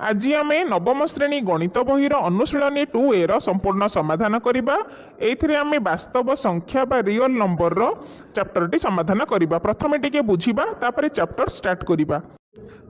आज आम नवम श्रेणी गणित बहीर अनुशीलनी 2A ର संपूर्ण समाधान करवा। एथिरे आम वास्तव संख्या बा रियल नंबर रो चैप्टर टी समाधान करवा। प्रथमे टिके बुझिबा तापर चैप्टर स्टार्ट करवा।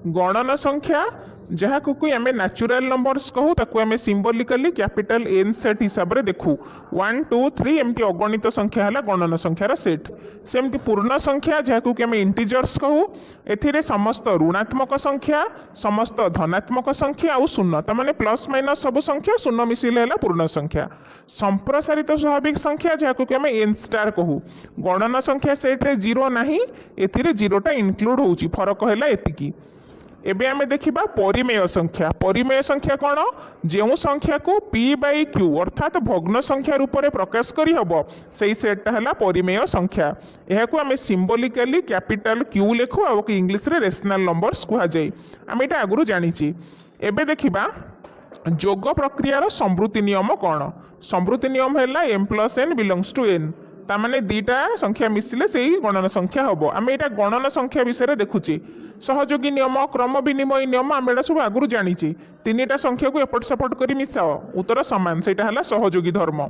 गणन संख्या जहाँ को आम नेचुरल नंबर्स कहू ताकू आम सिंबलिकली कैपिटल एन सेट हिसाब से देखू 1 2 3 एमती अगणित संख्या है गणन संख्यार सेट। सेमती पूर्ण संख्या जहाँ को आम इंटीजर्स कहू एथिरे समस्त ऋणात्मक संख्या समस्त धनात्मक संख्या आउ शून्य तमाने प्लस माइनस सब संख्या शून्य मिसिले है पूर्ण संख्या। संप्रसारित स्वाभाविक संख्या जहाँ को आम एन स्टार कहू गणन संख्या सेट रे जीरो नाही एथिरे जीरोटा इनक्लूड होउची फरक है एतिकी। एबे आमे देखिबा परिमेय संख्या। परिमेय संख्या कौन जो संख्या को p बाई क्यू अर्थात भग्न संख्या रूप में प्रकाश करी हबो सेही सेटटा हला परिमेय संख्या। यह को आमे सिंबलिकली कैपिटल क्यू लिखु आ इंग्लिश रे रेशनल नंबर्स कुहा जाय। आमे एटा आगुरु जानिछि। एबे देखिबा जोग प्रक्रियार समृद्धि नियम कौन। समृद्धि नियम है m plus n belongs to n तामाने दीटा संख्या मिसिले सेही गणन संख्या हबो। आमे एटा गणन संख्या विषय देखुची। सहयोगी नियम क्रम विनिमय नियम आम एटा सब आगुरु जानिची। तीनटा संख्या को एपट सेपट करी मिसाओ उत्तर समान सेटा हला सहयोगी धर्म।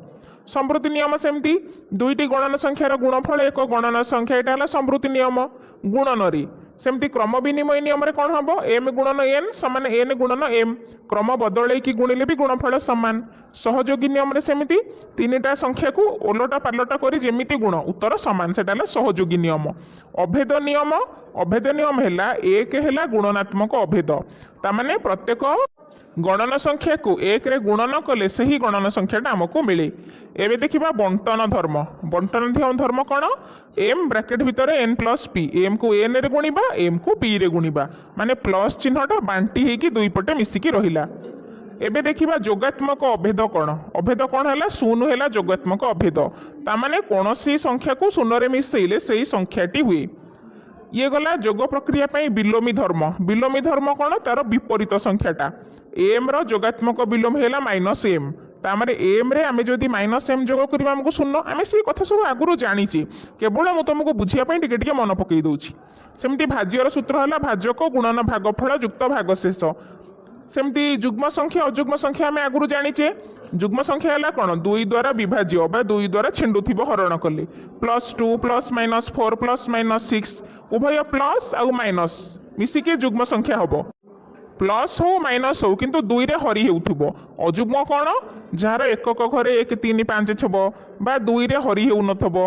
समृद्धि नियम सेमती दुईटी गणन संख्यार गुणफल एक गणन संख्या एटा हला समृद्धि नियम गुणन री। सेमती क्रम विनिमय नियम रे कौन हम एम गुणन एन समान एन गुणन एम क्रम बदल की गुणिले भी गुणफल समान। सहयोगी नियम रे सेमती तीनटा संख्या को ओलटा पालटा करी जेमिति गुण उत्तर समान सेटा हला सहयोगी नियम। अभेद नियम है एक है गुणनात्मक अभेद तामाने प्रत्येक गणन संख्या को एक रे गुणन कले से ही गणन संख्याटा आमको मिले। एबे देखिबा बंटन धर्म। बंटन धर्म कौन एम ब्रैकेट भितर एन प्लस पी एम को एन रे गुणिबा एम को पी रे गुणिबा माने प्लस चिन्हटा बांटी हेकी दुई पटे मिसिकी रहिला। एबे देखिबा जोगात्मक अभेद कौन। अभेद कौन है शून्य है जोगात्मक अभेद तामाने कौनसी संख्या को शून्य रे मिसैले सेही संख्याटी हुए। ये गला जोग प्रक्रिया पई बिलोमी धर्म। बिलोमी धर्म कौन तार विपरीत संख्याटा एम रो जोगात्मक बिलोम है माइनस एम तामरे एम रे आमे जदि माइनस एम जोग करबा हमको शून्य आमे से कथा सब आगुरु जानिची केवल मु तुमको बुझिया पई टिके टिके मन पकई दउची। सेमती भाज्यर सूत्र हला भाजक गुणन भागफल युक्त भागशेष। सेमती जुग्म संख्या अजुग्म संख्या आमे आगुरु जानिचे। जुग्म संख्या है कौन दुई द्वारा विभाज्य बा दुई द्वारा छिंडुथिबो हरण कले +2 +-4 +-6 उभय प्लस आउ माइनस मिसिके जुग्म संख्या हबो। प्लस हो माइनस हो किंतु दुई रे हरि हेउथुबो। अजुग्म कौन जार एकक घरे 1 3 5 6 बा दुई रे हरि हेउ नथबो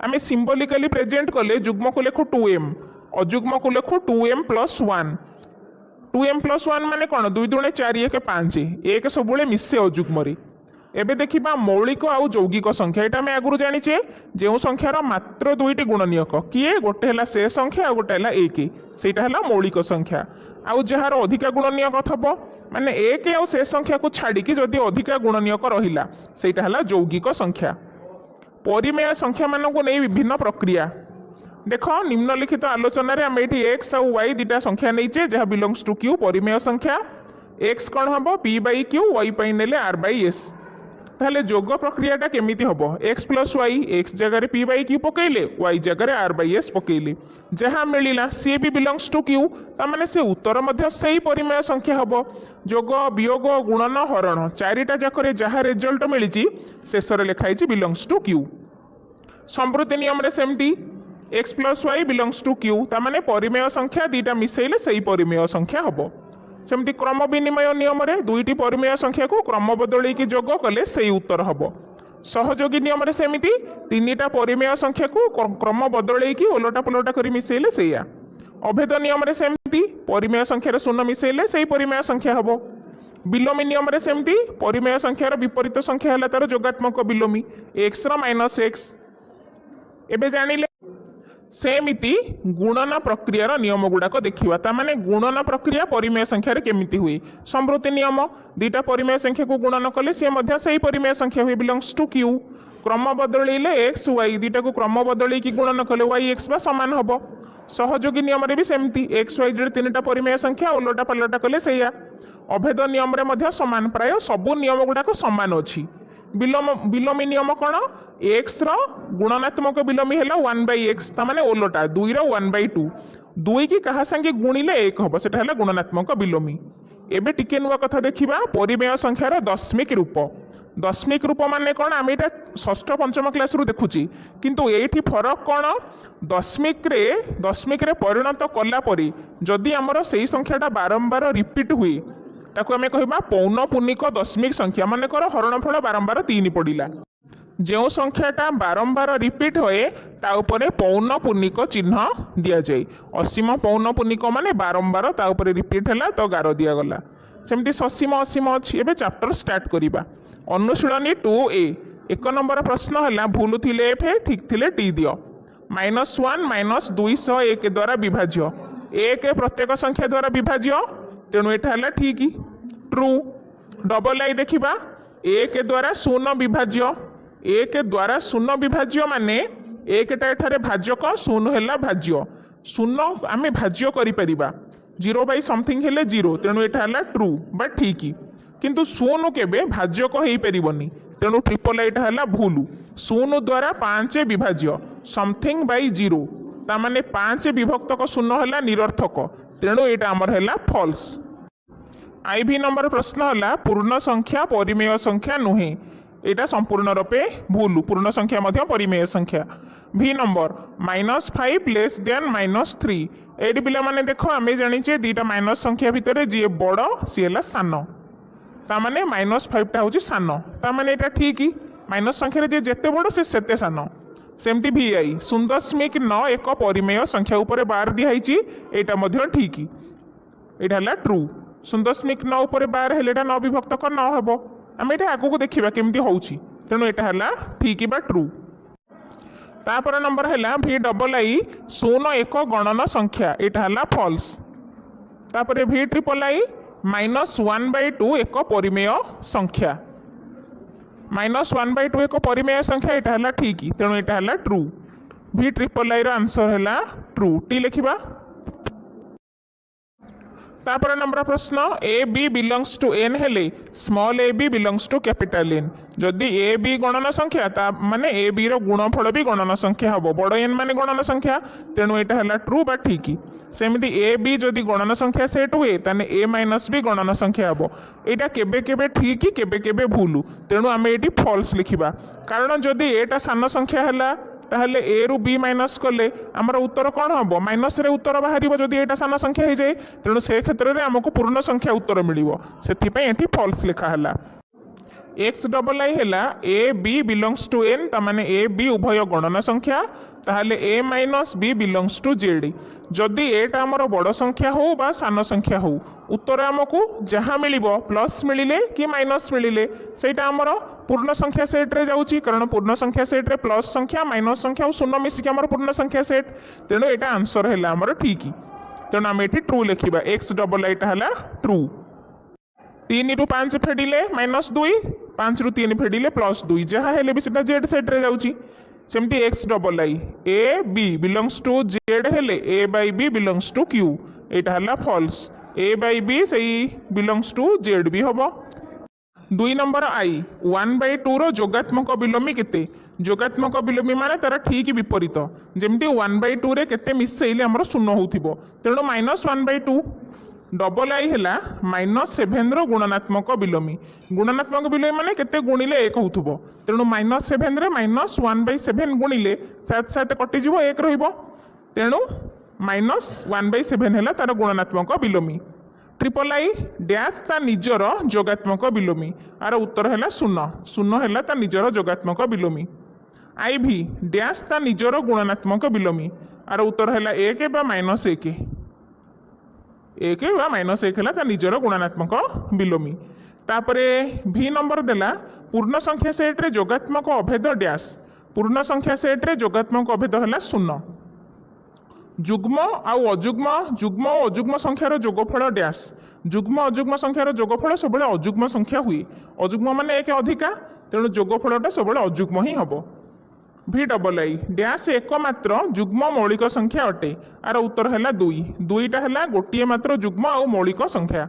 आमे सिंबलिकली प्रेजेंट कले जुग्म को लेखु 2m अजुग्म को लेखु 2m + 1। 2m + 1 माने कौन 2 दूणे 4 1 5 एक सबुले मिसे अजुग्म रे। एबे देखिबा मौलिक आउ यौगिक संख्या एटा मैं आगुरु जानिचे जो संख्यार मात्र दुईटी गुणनीयक किए गोटे हला से संख्या आ गोटे हला एक सेटा हला मौलिक संख्या। आउ जहार अधिका गुणनीयक थबो माने एक आउ से संख्या को छाड़ी कि जदि अधिका गुणनीयक रहिला सेटा हला यौगिक संख्या। परिमेय संख्या मानक नै विभिन्न प्रक्रिया देख निम्नलिखित आलोचना रे हम एठी x आउ y दुटा संख्या नैचे जहा बिलोंग्स टू q परिमेय संख्या। x कौन हम p बाई q y पाई नेले r बाई s ताहले जोग प्रक्रियाटा केमिति हबो x + y x जगह रे p बाई q पकैले y जगह रे r बाई s पकैले जहा मिलिला सी भी बिलोंग्स टू q तामाने से उत्तर मध्य सही परिमेय संख्या हबो। जोग वियोग गुणन हरण चारिटा जाकरे जहा रिजल्ट मिलिची शेष रे लिखाई छि बिलोंग्स टू q। समृद्धि नियम रे सेमती x + y belongs to q तामाने परिमेय संख्या दीटा मिसैले सही परिमेय संख्या हबो। सेमती क्रम विनिमय नियम रे दुईटी परिमेय संख्या को क्रम बदल की जोग कले सही उत्तर हबो। सहयोगी नियम रे सेमिति तीनटा परिमेय संख्या को क्रम बदल की ओलटा पलटा करी मिसैले सेया। अभेद नियम रे सेमिति परिमेय संख्या रे शून्य मिसैले सही परिमेय संख्या हबो। बिलोमी नियम रे सेमिति परिमेय संख्यार विपरीत संख्या हला तार जोगात्मक बिलोमी x रो -x। एबे जानिले सेमिति गुणन प्रक्रियार नियम गुड़ाक देखिवा तामाने गुणन प्रक्रिया परिमेय संख्या रे केमिति हुई। समृद्धि नियम दुईटा परिमेय संख्या को गुणन कले से मध्य सही परिमेय संख्या हुई बिलोंग्स टू q। क्रम बदलिले x y दुईटा को क्रम बदली की गुणन कले y x बा समान हबो। सहयोगी नियम रे भी सेमिति x y जे तीनटा परिमेय संख्या ओलटा पलटा कले सेया। अभेद नियम रे मध्य समान प्राय सब नियम गुड़ाक समान अछि। बिलोमी नियम कौन x रो गुणनात्मक बिलोमी है 1/x तामाने ओलटा 2 रो 1/2 2 की कहा संगे गुणिले 1 हम सेटा है गुणनात्मक बिलोमी। एबे टिके नुआ कथा देखिबा परिमेय संख्यार दशमिक रूप। दशमिक रूप माने कौन आम ये षष्ठ पंचम क्लास रु देखुची किंतु एठी फरक कौन दशमिक रे परिणत कला परी जदि आमर सेही संख्याटा बारंबार रिपीट हुए ताकू आमे कहबा पौनपुनिक दशमिक संख्या माने कर हरणफल बारंबार 3 पड़िला। जो संख्याटा बारंबार रिपीट होए ता उपरे पौनपुनिक चिन्ह दिया जाए। असीम पौनपुनिक माने बारंबार ता उपरे रिपीट हैला तो गार दिया गला। सेमती ससीम असीम अछि। एबे चैप्टर स्टार्ट करिबा। अनुशीलनी 2A 1 नंबर प्रश्न है भूल थिले एफ ठीक थिले टी दियो। -1 -201 द्वारा विभाज्य 1 प्रत्येक संख्या द्वारा विभाज्य तेणु एटा है ठीक ट्रू। डबल आई देखिबा 1 द्वारा 0 विभाज्य 1 द्वारा 0 विभाज्य माने 1टा एठारे भाज्यक 0 हैला भाज्य 0 आमे भाज्य करि परिबा 0 बाई समथिंग हेले 0 तेणु एटा है ट्रू बा ठीक किंतु 0 केबे भाज्यक हेई परिबनी तेणु ट्रिपल एटा है भूल। 0 द्वारा 5 विभाज्य समथिंग बाई 0 ता माने 5 विभक्तक 0 है निरर्थक तेणु एटा आमर है फॉल्स। आईवी नंबर प्रश्न है पूर्ण संख्या परिमेय संख्या नुहे एटा संपूर्ण रूपे भूल। पूर्ण संख्या मध्य परिमेय संख्या। भी नंबर -5 लेस देन -3 एटी पिला माने देखो आमे जानिचे दीटा माइनस संख्या भितर जी बड़ सी है सान ता माने -5 टा होची सान ता माने एटा ठीक माइनस संख्या रे जेते बड़ से सेते सान। सेमती भी आई 0.9 एक परिमेय संख्या उपरे बार दिखाई एटा मध्य ठीक एटा हला ट्रू। 0.9 उपरे बार हेले एटा 9 विभक्त कर 9 हेबो आम ये आगू को देखा केमती होउची तेणु एटा हला ठीक बा ट्रू। तापर नंबर है भी डबल आई 0 1 गणन संख्या एटा हला फॉल्स। तापर भी ट्रिपल आई -1/2 एक परिमेय संख्या -1/2 एक परिमेय संख्या एटा हला ठीक तेणु एटा हला ट्रू। भी ट्रिपल आई रो आंसर हला ट्रू। टी लिखिबा। तापर नंबर प्रश्न A B belongs to N हेले small A B belongs to capital N जदि ए बी गणन संख्या ता माने ए बी रो गुणफल भी गणन संख्या हबो बड़ एन माने गणन संख्या तेणु एटा हला ट्रू बा ठीक। सेमती ए बी जदि गणन संख्या सेट हुए ताने ए माइनस भी गणन संख्या हबो एटा केबे केबे ठीक केबे केबे भूल तेणु आमे एटी फॉल्स लिखिबा कारण जदि एटा सान संख्या हला ताहले ए रु बी माइनस कले आमर उत्तर कौन हम माइनस रे उत्तर बाहर जदि एटा सान संख्या हो जाए तेणु से क्षेत्र में आमको पूर्ण संख्या उत्तर मिलिबो से फॉल्स लिखा है। एक्स डबल आई है A B belongs to N ताने ए बी उभय गणन संख्या ताहले A minus B belongs to Z जदि एटा आमर बड़ संख्या हो बा सान संख्या हो उत्तर आमको जहाँ मिलिबो प्लस मिलिले कि माइनस मिलिले सेटा आमर पूर्ण संख्या सेट रे जाउची कारण पूर्ण संख्या सेट रे प्लस संख्या माइनस संख्या और शून्य मिसिक आमर पूर्ण संख्या सेट तेणु एटा आंसर है आमर ठीक तेणु आम ये ट्रू लिखा। एक्स डबल आईटा है ट्रू। 3 रु 5 फेडिले -2 5 रु 3 फेडिले +2 जहाँ हेले भी सेटा जेड सेट रे जाउची सेमती X double I A B belongs to Z हेले A by B belongs to Q एटा हला फॉल्स ए बाई बी सही बिलोंग्स टू जेड भी हबो। 2 नंबर आई 1/2 रो जोगात्मक बिलोमी केते जोगात्मक बिलोमी माने तार ठीक विपरीत जेमती 1/2 रे केते मिसैले हमर शून्य होउथिबो तेणु -1/2। डबल आई है -7 रो गुणनात्मक बिलोमी गुणनात्मक बिलोमी माने केते गुणिले 1 होउथिबो तेणु -7 रे -1/7 गुणिले 7 कटिजिबो 1 रहिबो तेणु -1/7 है तार गुणनात्मक बिलोमी। ट्रिपल आई डैश ता निजर जोगात्मक बिलोमी आर उत्तर है 0 0 है ता निजर जोगात्मक बिलोमी। आई भी डैश ता निजर गुणनात्मक बिलोमी आर उत्तर है 1 बा -1 1 बा -1 है ता निजर गुणनात्मक बिलोमी। तापरे भी नंबर देला पूर्ण संख्या सेट रे जोगात्मक अभेद डैश पूर्ण संख्या सेट रे जोगात्मक अभेद है 0 जुग्म आउ अजुग्म जुग्म और अजुग्म संख्यार जोगफल डैश जुग्म अजुग्म संख्यार जोगफल सब अजुग्म संख्या हुए अजुग्म माने 1 अधिका तेणु जोगफलटा सब अजुग्म ही हम। भी डबल आई डैश एकमात्र जुग्म मौलिक संख्या अटे आर उत्तर है 2 2टा है गोटे मात्र जुग्म आउ मौलिक संख्या।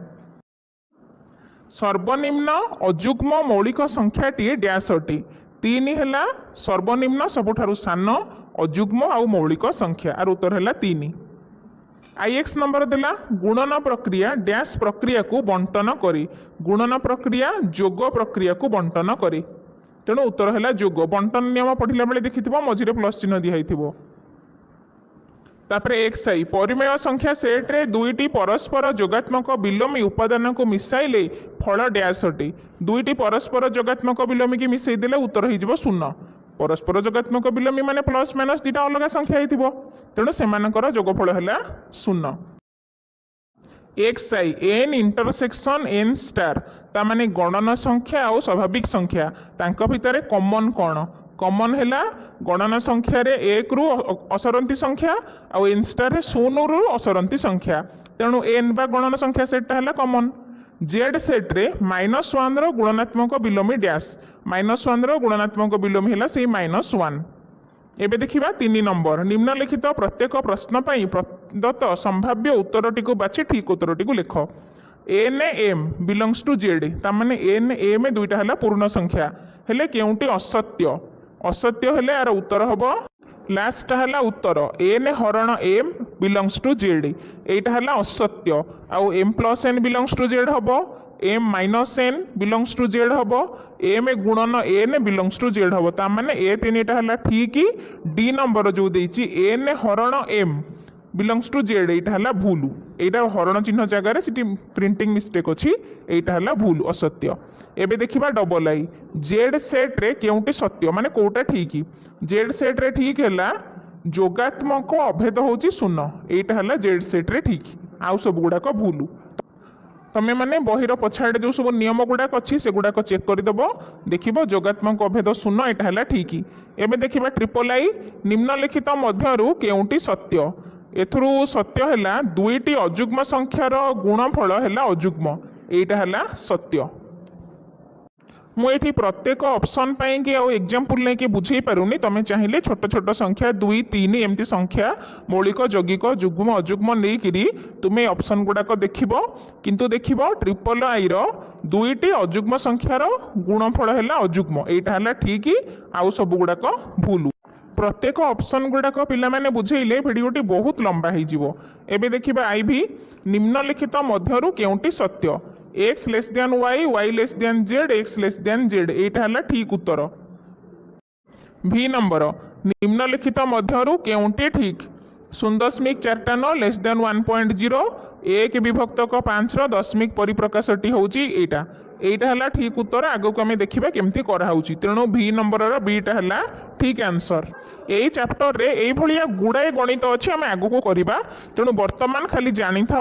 सर्वनिम्न अजुग्म मौलिक संख्याटी डैश अटे 3 है सर्वनिम्न सबुठारु सान अजुग्म आउ मौलिक संख्या आर उत्तर है 3। आईएक्स नंबर देला गुणन प्रक्रिया डैश प्रक्रिया को बंटन करी गुणन प्रक्रिया जोग प्रक्रिया को बंटन करी तेणु उत्तर है जोग बंटन नियम पढ़ला बेले देखि मझिरे प्लस चिन्ह दिखाई तापर एक्स आई परिमेय संख्या सेट रे दुईटी परस्पर जोगात्मक विलोमी उपादान को मिसाइले फल डैश अटे दुईटी परस्पर जोगात्मक विलोमी की मिसई देले उत्तर हो शून्य परस्पर जोगात्मक विलोमी माने प्लस माइनस दुईटा अलग संख्या हो तेणु सेमानकर जोगफल है शून्य x i n intersection n star ता माने गणन संख्या और स्वाभाविक संख्या तांका भितर कॉमन कौन कॉमन है गणन संख्या रे एक रु असरंती संख्या और एन स्टार रे शून्य रु असरंती संख्या तेणु एन बा गणन संख्या सेटा है कॉमन जेड सेट रे -1 रो गुणनात्मक विलोमी डैश -1 रो गुणनात्मक विलोमी है से -1 एबे देखिबा 3 नंबर निम्नलिखित प्रत्येक प्रश्न पई प्रदत्त संभाव्य उत्तरटी को बाछि ठीक उत्तरटी को लिख n m belongs to Z ता माने एन एम दुईटा है पूर्ण संख्या हेले केउंटी असत्य असत्य हेले यार उत्तर हबो लास्ट है उत्तर एन हरण एम बिलोंग्स टू जेड एटा है असत्य आउ M plus N belongs to Z हबो M minus N belongs to Z हबो एम गुणन एन बिलोंग्स टू जेड हबो ता माने ए तीनटा है ठीक डी नंबर जो देछि एन हरण एम बिलोंग्स टू जेड एटा है भूल एटा हरण चिन्ह जगह सिटी प्रिंटिंग मिस्टेक अछि एटा है भूल असत्य एबे देखिबा डबल आई जेड सेट रे केउंटी सत्य माने कोटा ठीक जेड सेट रे ठीक है जोगात्मक अभेद होची शून्य एटा है जेड सेट रे ठीक आउ सब गुड़ाक भूल तमें माने बहिर पछाड़े जो सब नियम गुड़ाक अच्छी से गुड़ाक चेक करदेव देखिब जोगात्मक अभेद शून्य एटा है ठीक एबे देखिबा ट्रिपल आई निम्नलिखित मध्यरु केउंटी सत्य एथुरु सत्य है दुईटी अजुग्म संख्यार गुणफल है अजुग्म एटा है सत्य मुझे प्रत्येक ऑप्शन कि एग्जांपल नहीं बुझे पारुनी तुम चाहिए छोट छोट संख्या 2 3 एमती संख्या मौलिक यौगिक जुग्म अजुग्म नहीं तुम्हें ऑप्शन गुड़ाक देख किंतु देख ट्रिपल आई दुईटी अजुग्म संख्यार गुणफल है अजुग्म एटा है ठीक आउ सब गुड़ाक भूल प्रत्येक ऑप्शन गुड़ाक पिलाने बुझेले भिडियोटी बहुत लंबा हो एबे देखिबा आई भी निम्नलिखित मध्यरु केउंटी सत्य x less than y y less than z x less than z एटा है ठीक उत्तर भी नंबर निम्नलिखित मध्यरु केउंटी ठीक 0.49 लेस देन 1.0 एक विभक्तक 5 दशमिक परिप्रकाशटी होची एटा एटा है ठीक उत्तर आगो को आम देखा केमती कराऊँच तेणु भी नंबर बीटा है ठीक आंसर यही चैप्टर रे यही भाया गुड़ाए गणित अच्छी आम आग को करवा तेणु बर्तमान खाली जानी था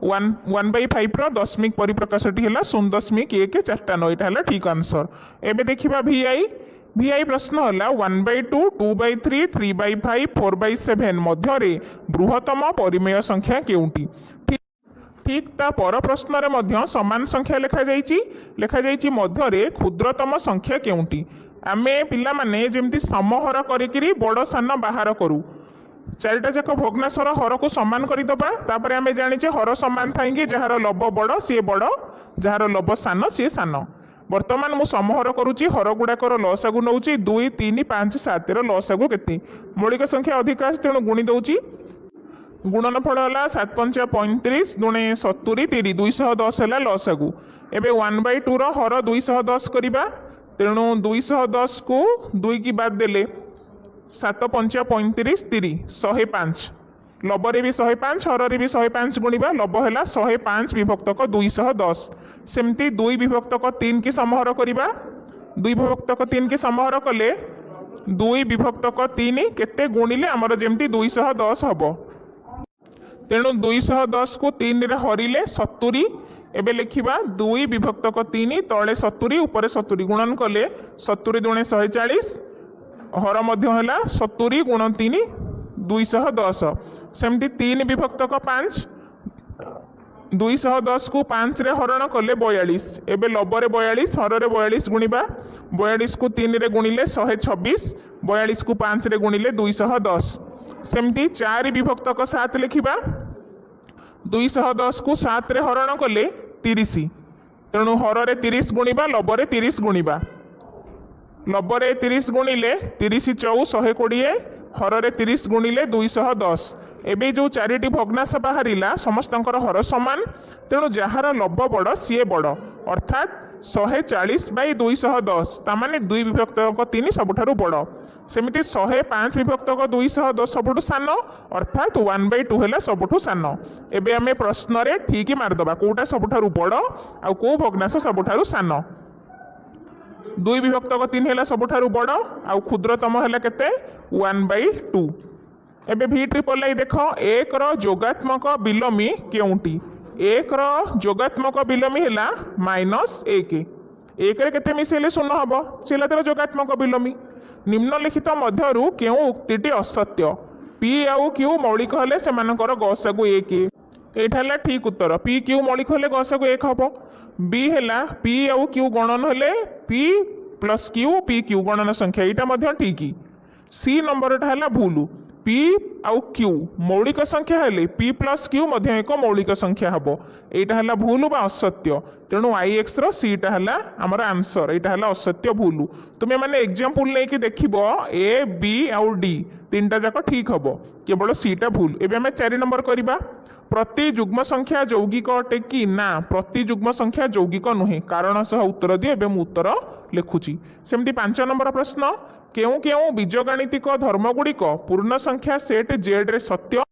1/5 दशमिक परिप्रकाशटी है 0.149 एटा है ठीक आंसर एबे देखिबा भी आई प्रश्न है 1/2 2/3 3/5 4/7 मध्य बृहत्तम परिमेय संख्या केउंटी ठीक ता पर प्रश्न रे मध्य समान संख्या लिखा जाइछि मध्य क्षुद्रतम संख्या केउंटी आमे पिला माने जेमती समहर करिकिरी बड़ सान बाहर करू चारिटा जाक भग्नाशर हर को समान करदबा तापर आमे जानिछे हर समान थाइकी जार लब बड़ सी बड़ जार लब सान सी सान वर्तमान मु समहर करुच्ची हर गुड़ाकर लसागु नौ 2 3 5 7 लसागु केते मौलिक संख्या अधिक तेणु गुणी दौची गुणनफल है 7 5 35 गुणे 70 30 210 है लसागु एबे 1/2 हर 210 करवा तेणु 210 को 2 की बाद देले 7 5 35 30 105 लबरे भी 105 हर भी 105 गुणिबा लब है 105 विभक्तक 210 सेमती 2 विभक्तक 3 की समहर करवा 2 विभक्तक 3 की समहर कले 2 विभक्तक 3 केते गुणिले आमर जेमती 210 हबो तेणु 210 को 3 रे हरिले 70 एबे लिखिबा 2 विभक्तक 3 तले 70 ऊपर 70 गुणन कले 70 दुणे 140 हर मध्य है 70 गुण 3 210 सेमती 3 विभक्तक 5 210 को 5 रे हरण कले 42 एबे लबरे 42 हर 42 गुणिबा 42 को 3 रे गुणिले 126 42 को 5 रे गुणिले 210 सेमती 4 विभक्तक 7 लिखिबा 210 को 7 रे हरण कले 30 तेणु हर 30 गुणिबा लबरे 30 गुणिबा लबरे 30 गुणिले 30 × 4 120 हर 30 गुणिले 210 एबे जो चारिटी भग्नांश बाहरिला समस्तंकर हर समान तेणु जार लब बड़ सी बड़ अर्थात 140 बाई 210 तामाने 2 विभक्तक 3 सबुठारु बड़ सेमिति 105 विभक्तक 210 सबुठु सान अर्थात 1/2 है सबुठु सान। एबे आमे प्रश्न रे ठीक मारदबा कोटा सबुठारु बड़ आ को भग्नांश सबुठारु सान। 2 विभक्तक 3 है सबुठारु बड़ आ क्षुद्रतम है केते 1/2। एबे भी ट्रिपल आई देख एक जोगात्मक बिलोमी केउंटी एक जोगात्मक बिलोमी है -1 एक रे केते मिसेले शून्य हम से तर जोगात्मक बिलोमी निम्नलिखित मध्यरु केउ उक्तिटी असत्य पी आउ क्यू मौलिक हेले सेमानकर गसागु 1 एटा हला ठीक उत्तर पी क्यू मौलिक हेले गसागु 1 हबो। बी है पी आउ क्यू गणन हेले P plus Q P Q गणन संख्या एटा मध्य ठीक। सी नंबरटा है भूल पी आउ क्यू मौलिक संख्या हेले पी प्लस क्यू मध्य एक मौलिक संख्या हम यहाँ है भूल बा असत्य तेणु आई एक्स सीटा है आमर आंसर यहाँ है असत्य भूल। तुम्हें मैंने एग्जांपल लेके देखिब ए बी आउ डी तीनटा जाक ठीक हम केवल सीटा भूल। एबे आम 4 नंबर करवा प्रति जुग्म संख्या यौगिक अटे कि ना प्रति जुग्म संख्या यौगिक नुहे कारण सह उत्तर दिए एवं उत्तर लिखुची। सेमती 5 नंबर प्रश्न केउ केउ बीजगणितिक धर्मगुड़िक पूर्ण संख्या सेट जेड रे सत्य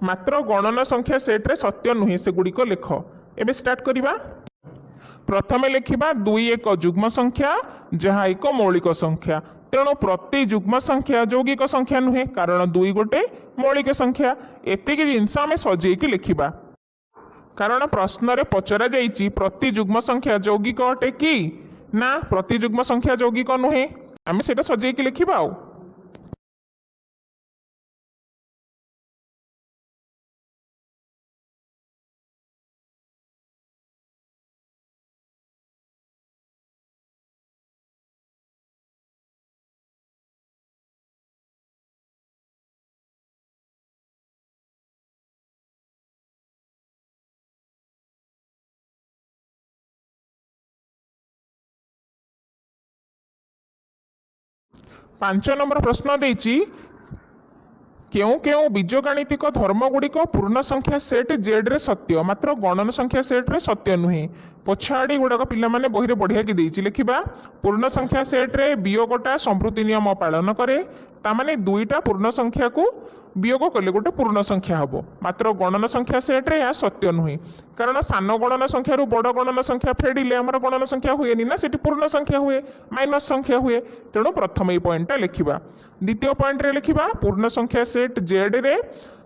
मात्र गणन संख्या सेट रे सत्य नुहे से गुड़िक लेख। एबे स्टार्ट करिबा प्रथमे लिखिबा 2 एक जुग्म संख्या जहाँ एक मौलिक संख्या तेणु प्रति जुग्म संख्या यौगिक संख्या नुहे कारण 2 गोटे मौलिक संख्या एतिकी जिनस आम सजेकी लिखिबा कारण प्रश्न रे पचरा जाइछि प्रति जुग्म संख्या यौगिक अटे कि ना प्रति जुग्म संख्या यौगिक नुहे आम से सजेकी लिखिबा आउ। पांच नंबर प्रश्न देछि केउ केउ बीजगणितिक धर्मगुड़िक पूर्ण संख्या सेट जेड रे सत्य मात्र गणन संख्या सेट रे सत्य नुहे पछाड़ी गुड़ाक पिलामाने बहिरे बढ़िया की देछि लिखिबा पूर्ण संख्या सेट रे वियोगटा संवृत्ति नियम पालन करे तामाने 2टा पूर्ण संख्या को वियोग कले गोटे पूर्ण संख्या हम मात्र गणन संख्या सेट रे या सत्य नुहे कारण सान गणन संख्या रु बड़ गणन संख्या फेडिले आमर गणन संख्या हुए ना सेठी पूर्ण संख्या हुए माइनस संख्या हुए तेणु प्रथम ये पॉइंटा लिखिबा। द्वितीय पॉइंट रे लिखिबा पूर्ण संख्या सेट जेड रे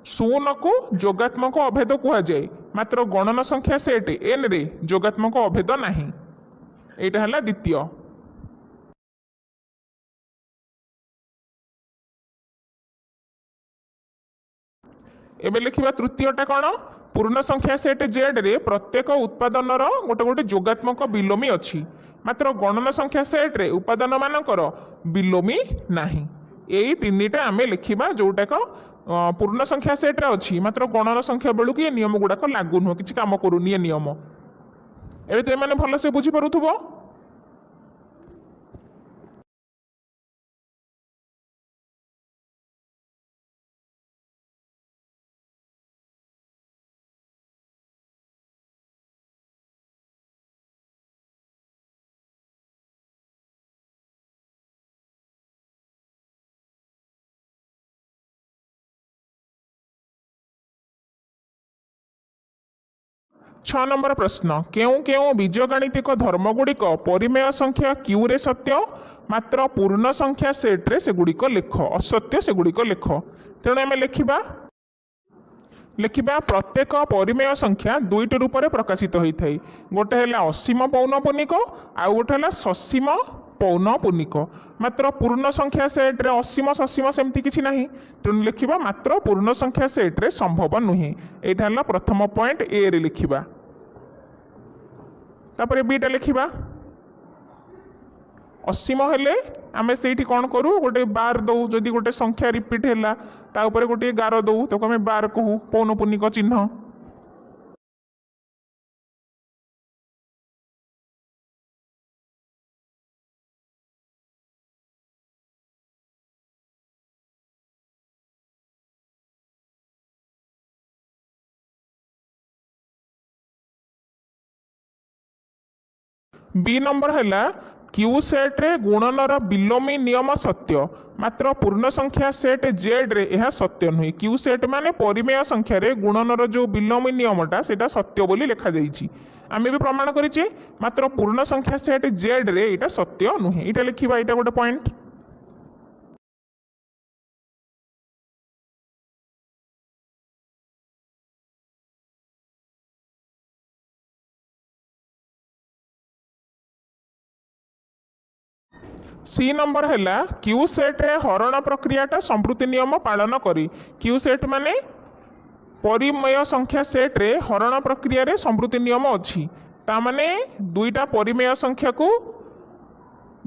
शून्य को जोगात्मक अभेद कह जाए मात्र गणन संख्या सेट एन रे जोगात्मक अभेद नाही एटा हला द्वितीय। एबे लिखिबा तृतीयटा कौन पूर्ण संख्या सेट जेड रे प्रत्येक उत्पादन गोटे गोटे जोगात्मक बिलोमी अच्छी मात्र गणन संख्या सेट रे उपादान मानकर बिलोमी नाही यही 3टा आम लिखा जोटाक पूर्ण संख्या सेट रे अच्छी मात्र गणन संख्या बेलू ये नियम गुड़ाक लागू नुह कि कम करूनी ये नियम एबे तो मैंने भलसे बुझीपारुथुब। छ नंबर प्रश्न केउ केउ बीजगणितिक धर्मगुड़िक परिमेय संख्या क्यू रे सत्य मात्र पूर्ण संख्या सेट रे सेगुड़िक लेख असत्य सेगुड़िक लेख तेणु आम लिखिबा प्रत्येक परिमेय संख्या 2टी रूप में प्रकाशित होता है गोटे है असीम पौनपुनिक आउ गोटे है ससीम पौनपुनिक मात्र पूर्ण संख्या सेट रे असीम ससीम सेमती किछि नाही तेणु लिखिबा मात्र पूर्ण संख्या सेट रे संभव नुहे एटा है प्रथम पॉइंट ए रे लिखिबा। तापर बीटा लिखिबा असीम हेले आमे सेठी कौन करूँ गोटे बार दऊ जदि गोटे संख्या रिपीट है गोटे गार दऊ तो आम बार कहू पौनपुनिक चिन्ह। बी नंबर है क्यू सेट रे गुणनर बिलोमी नियम सत्य मात्र पूर्ण संख्या सेट जेड रे यह सत्य नुहे। क्यू सेट माने परिमेय संख्या रे गुणनर जो बिलोमी नियमटा सेटा सत्य बोली लिखा जाइछि। आमे भी प्रमाण करिचे मात्र पूर्ण संख्या सेट जेड रे एटा सत्य नुहे। एटा लिखिबा, एटा गोटे पॉइंट। सी नंबर है क्यू सेट रे हरण प्रक्रियाटा संवृत्ति नियम पालन करी। क्यू सेट माने परिमेय संख्या सेट रे हरण प्रक्रिया रे संवृत्ति नियम अच्छी। ता माने दुईटा परिमेय संख्या को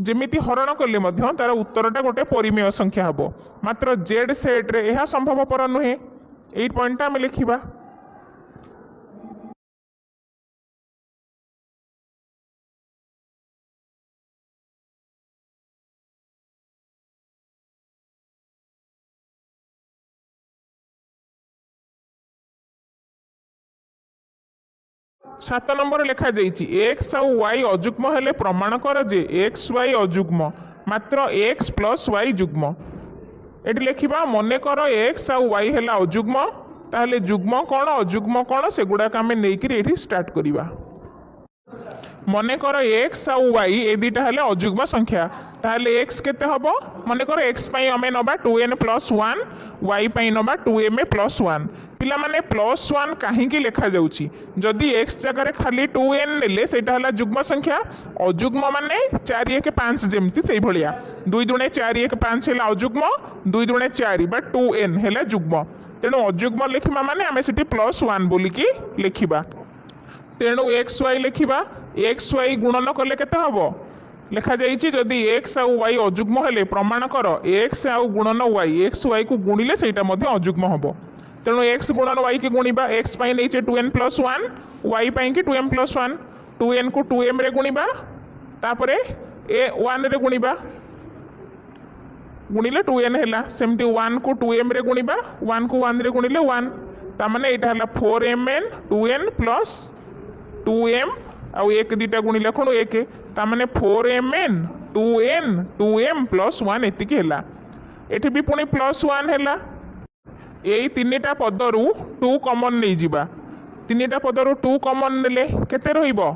जेमिति हरण कले मध्य तार उत्तरटा गोटे परिमेय संख्या हबो। मात्र जेड सेट रे यह संभवपर नुहे। 8 पॉइंट आम लिखिबा। सात नंबर लिखा जाइछि एक्स आउ वाई अजुग्म हेले प्रमाण कर जे एक्स वाई अजुग्म मात्र एक्स प्लस वाई जुग्म। एटी लिखिबा मने कर एक्स आउ वाई हेला अजुग्म ताहले जुग्म कौन अजुग्म कौन सेगुड़ाक आमे नेइकरी एटी स्टार्ट करिबा। मने कर एक्स आउ वाई ए दुईटा हेले अजुग्म संख्या ताहले एक्स केते हबो मने कर एक्स पई आमे नबा 2n + 1 वाई पई नबा 2m + 1। पिला माने +1 काहींकी लेखा जाउची जदि x जगह खाली 2n नेले सेटा हला जुग्म संख्या। अजुग्म माने 4 1 5 जेमती सेही भलिया 2 दुणे 4 1 5 हेला अजुग्म 2 दुणे 4 बा 2n हेला जुग्म। तेणु अजुग्म लिखिबा माने आमे सेठी +1 बोलिकी लिखिबा। तेणु एक्स वाई लिखिबा। एक्स वाई गुणन कले केते हबो लेखा जाइछि जदि एक्स आउ वाई अजुग्म हेले प्रमाण कर एक्स आउ गुणन वाई एक्स वाई को गुणिले सेटा मध्ये अजुग्म हबो। तेणु एक्स गुणन वाई की गुणिबा। एक्स पाई नैचे 2n + 1 वाई पाई की 2m + 1 2n को 2m रे गुणिबा तापरे ए 1 रे गुणिबा गुणिले 2n हेला। सेमती 1 को 2m रे गुणिबा 1 को 1 रे गुणिले 1 ता माने एटा हला 4mn 2n + 2m आउ एक दुईटा गुणिले कोन 1 ता माने 4mn 2n 2m + 1 एतिकी हेला। एठी भी पुणी +1 हेला। एई तीनटा पदरु 2 कॉमन नै जिबा। तीनटा पदरु 2 कॉमन नेले केते रहिबो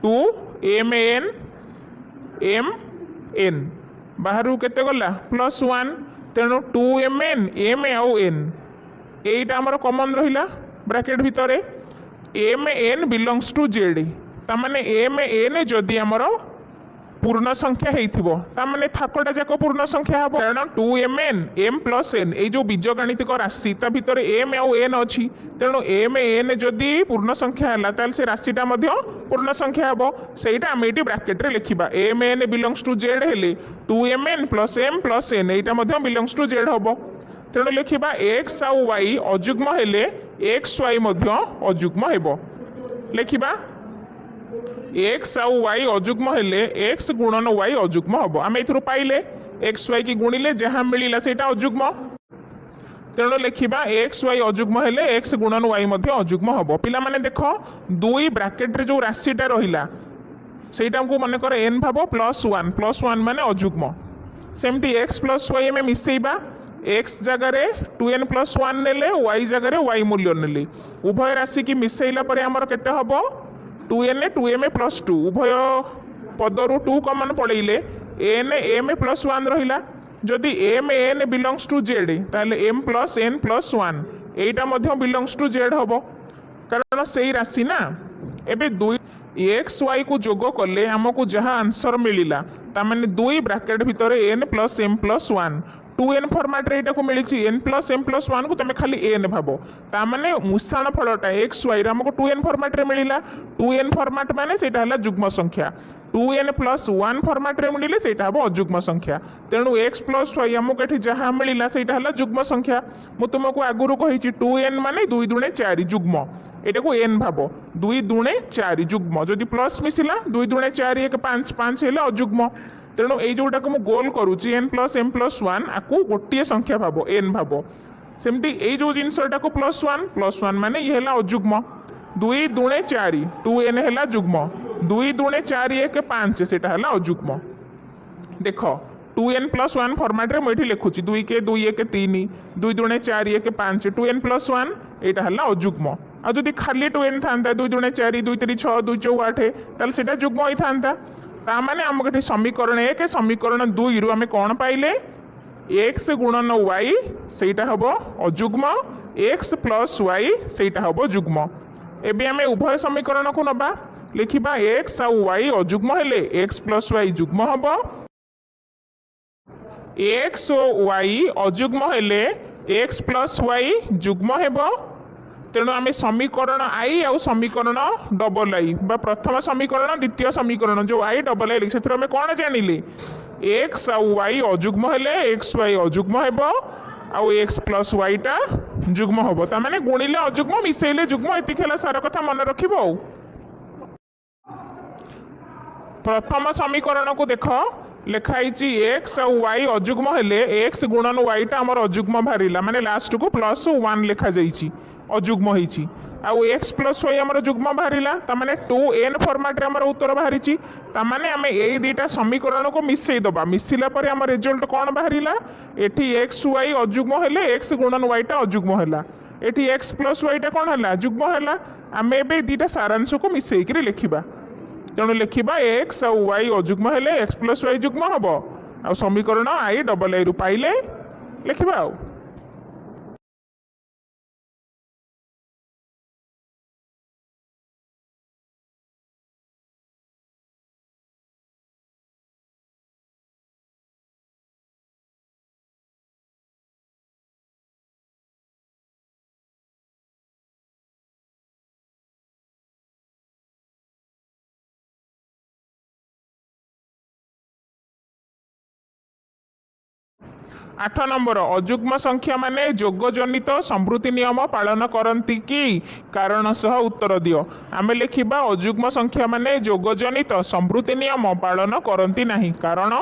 2mn mn बाहरु केते गला +1 तेणु 2mn m आउ n एईटा हमर कॉमन रहिला ब्रैकेट भितरे mn बिलोंग्स टू जेड तामाने mn जदि हमर पूर्ण संख्या हेइथिबो तामाने थाकटा जाक पूर्ण संख्या हबो कारण 2mn m + n ए जो बीजगणितिक राशि ता भितरे m आउ n अछि। तेणु mn जदि पूर्ण संख्या हला ताल से राशिटा मध्य पूर्ण संख्या हबो सेटा हम एटी ब्रैकेट रे लिखिबा। mn बिलोंग्स टू जेड हेले 2mn + m + n Etah Madhya belongs to Z हबो। तेणु लिखिबा x आउ y अजुग्म हेले एक्स वाई मध्य अजुग्म हेबो। लिखिबा एक्स आउ वाई अजुग्म हेले एक्स गुणन वाई अजुग्म हबो। आम एथुरु पाइले एक्स वाई की गुणिले जहाँ मिलिला सेटा अजुग्म। तेणु लिखिबा एक्स वाई अजुग्म हेले एक्स गुणन वाई मध्य अजुग्म हबो। पिला माने देखो दुई ब्रैकेट रे जो राशिटा रहिला सेटा को माने कर n भाबो +1 माने अजुग्म। सेमती x + y में मिसेइबा x जगह 2n + 1 नेले y जगह y मूल्य नेले उभय राशि की मिसेइला परे हमर केते हबो 2n 2m + 2 उभय पदरु 2 कॉमन पड़ेइले n m + 1 रहिला। जदि m n belongs to Z ताले m + n + 1 Etah Madhya belongs to Z हबो कारण सेही राशि ना। एबे दुई एक्स वाई को जोग कले हमको जहाँ आंसर मिलिला ता माने दुई ब्रैकेट भितर n + m + 1 2n फॉर्मेट रे एटा को मिलिछि n + m + 1 को तमे खाली n भाबो ता माने मुसाण फलटा x y रे हमको 2n फॉर्मेट रे मिलिला। 2n फॉर्मेट माने सेटा हला जुग्म संख्या 2n + 1 फॉर्मेट रे मिलिले सेटा हबो अजुग्म संख्या। तेणु x + y हमको एठी जहाँ मिलिला सेटा हला जुग्म संख्या। मु तुमको आगुरु कहिछि 2n माने 2 दुणे 4 जुग्म एटा को n भाबो 2 दुणे 4 जुग्म जदि प्लस मिसिला 2 दुणे 4 1 5 5 हेला अजुग्म। तेणु ये जोटा को गोल करुच्ची n + m + 1 आपको गोटे संख्या भाव n भाव सेमती ये जो जिनसटा को +1 माने ये है अजुग्म। दुई दुणे चारि 2n है जुग्म 2 दुणे 4 1 5 से अजुग्म देख 2n+1 फॉर्मेट रे मुझे लिखुची 2 के 2 1 3 2 दुणे 4 1 5 2n+1 यहाँ है अजुग्म आ जदि खाली 2n था 2 दुणे 4 2 3 6 2 4 8 ताल से जुग्म होता ताने आमको समीकरण 1 समीकरण 2 रु आम कौन पाइले x गुणन y सेटा हम अजुग्म x + y सेटा हम जुग्म एबे आम उभय समीकरण को नबा लिखिबा x आ y अजुग्म हेले x + y जुग्म हम x और y अजुग्म हेले x + y जुग्म हेबो तेणु आम समीकरण आई आ समीकरण डबल आई प्रथम समीकरण द्वितीय समीकरण जो आई डबल आई से कौन जानिले एक्स आ वाई अजुग्म हेले एक्स वाई अजुग्म हेबो आ एक्स प्लस वाई टा जुग्म हेबो ता माने गुणिले अजुग्म मिसेइले जुग्म एतिक ହେଲା सारा कथा मन रखिबो। प्रथम समीकरण को देख लिखाई एक्स आ वाई अजुग्म हेले एक्स गुणन वाई टा हमर अजुग्म बाहरिला माने लास्ट को +1 लिखा जाइछि अजुग्म होइछि आ एक्स + वाई हमर जुग्म बाहरिला ता माने 2n फॉर्मेट रे हमर उत्तर बाहरिछि ता माने हमें एई दुईटा समीकरण को मिसेई दबा मिसिला परे हमर रिजल्ट कोन बाहरिला एठी एक्स वाई अजुग्म हेले एक्स गुणन वाई टा अजुग्म होला एठी एक्स + वाई टा कोन होला जुग्म होला हमें एबे दुईटा सारांश को मिसेई करी लिखिबा तेणु लिखिबा एक्स आ वाई अजुग्म हेले एक्स + वाई जुग्म हबो आ समीकरण आई डबल आई रु पाइले लिखिबा आ आठ नंबर अजुग्म संख्या माने जोगजनित संवृत्ति नियम पालन करती कि कारण सह उत्तर दियो आमे लिखिबा अजुग्म संख्या माने जोगजनित संवृत्ति नियम पालन करती नहीं कारण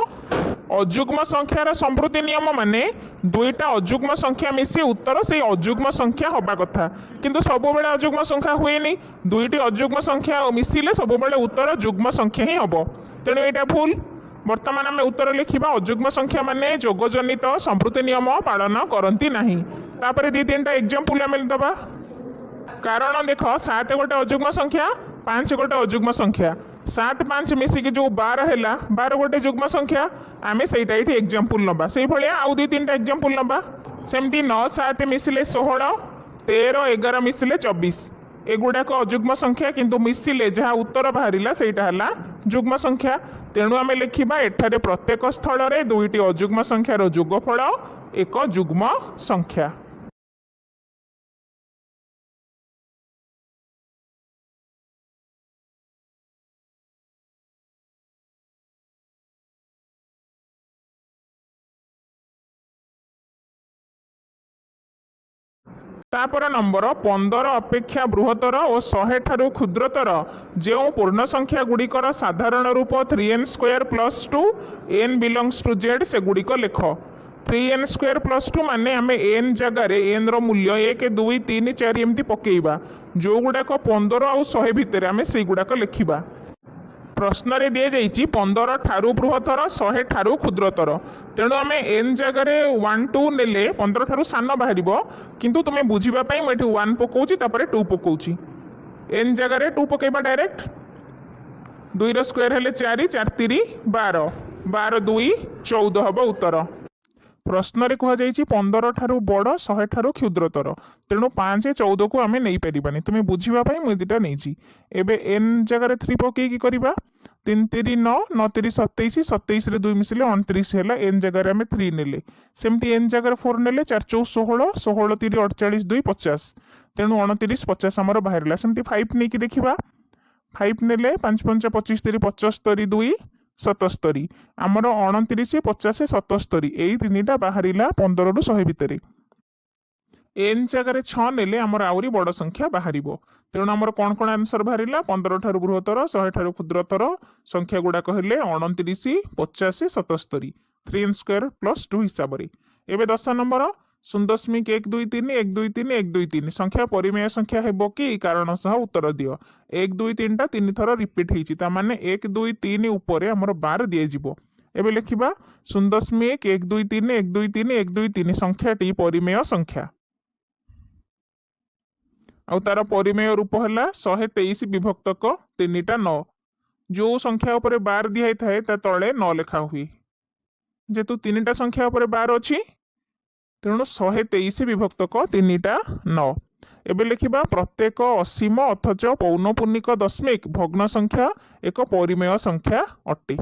अजुग्म संख्यार संवृत्ति नियम माने दुईटा अजुग्म संख्या मिसी उत्तर से अजुग्म संख्या हवा कथा किंतु सब बेले अजुग्म संख्या हुएनी दुईटी अजुग्म संख्या मिसिले सब बेले उत्तर जुग्म संख्या ही हबो तेणु एटा भूल वर्तमान आम उत्तर लिखा अजुग्म संख्या माने जोगजनित संवृत्ति नियम पालन करती नहीं तापर दी तीन एग्जांपल आम दबा कारण देख 7 गोटे अजुग्म संख्या 5 गोटे अजुग्म संख्या 7 5 मिसिकी जो 12 है 12 गोटे जुग्म संख्या आम से एग्जांपल नबा से भाया आउ दी तीन एग्जांपल नबा सेमती 9 7 मिसिले 16 13 11 मिसिले 24 एगुड़ाक अजुग्म संख्या किंतु मिसिले जहाँ उत्तर बाहरिला सेटा हला जुग्म संख्या तेणु आम लिखिबा एठारे प्रत्येक स्थल रे दुईटी अजुग्म संख्यार जोगफल एक जुग्म संख्या। तापर नंबर 15 अपेक्षा बृहत्तर और 100 ठारू क्षुद्रतर जो पूर्ण संख्या गुड़िकर साधारण रूप 3n² + 2 n belongs to z से गुड़िक लेख 3n² + 2 माने आम n जगार n रूल्य 1 2 3 4 एमती पकेबा जो गुड़ाक 15 और 100 भितर आम से गुड़ाक लिखा प्रश्न रे दिए जाइए 15 ठारू बृहत्तर 100 ठारू क्षुद्रतर तेणु आम एन जगार 1 2 नेले 15 ठारू सान बाहर किंतु तुम्हें बुझापी मुझे 1 पकाऊँ 2 पकाऊँ एन जगार 2 पकेबा डायरेक्ट 2 रो स्क्वायर हेले 4 4 3 12 12 2 14 हम उत्तर प्रश्न रे कह जाइए 15 ठारू बड़ 100 ठारू क्षुद्रतर तेणु 5 14 को आम नहीं पारानी तुम्हें बुझापी मुझे दुटा नहीं एबे एन जगार 3 पकईकी करवा 3 3 9 9 3 27 27 रे 2 मिसिले 29 है एन जगार आम 3 नेले सेमती एन जगार 4 नेले 4 4 16 16 3 48 2 50 तेणु 29 50 आमर बाहर सेमती 5 नहीं कि देखा 5 नेले 5 5 25 3 75 2 77 आमर 29 50 77 यही तीन बाहरिला 15 रु 100 भितर एन जगार 6 नेले आमर आउरी बड़ संख्या बाहर तेणु आमर कौन कौन आंसर बाहरिला 15 ठारू बृहत्तर 100 ठारू क्षुद्रतर संख्या गुड़ाक हेले 29 50 77 3n² + 2 हिसाब से एवं 10 नंबर 0.123 123 123 संख्या परिमेय संख्या हेबो कि कारण सह उत्तर दियो। 123 टा 3 थर रिपीट हेछि ता माने 123 ऊपर हमर 12 दिए जिवो। एबे लिखिबा 0.123 123 123 संख्याटी परिमेय संख्या आउ तार परिमेय रूप है 123 विभक्तक 3टा 9 जो संख्या उपरे 12 दिखाई थाए ता तले 9 लेखा हुई जेतु 3टा संख्या उपरे 12 अछि तेणु 123 विभक्तक 3टा 9। एबे लिखिबा प्रत्येक असीम अथच पौनपुनिक दशमिक भग्न संख्या एक परिमेय संख्या अटे।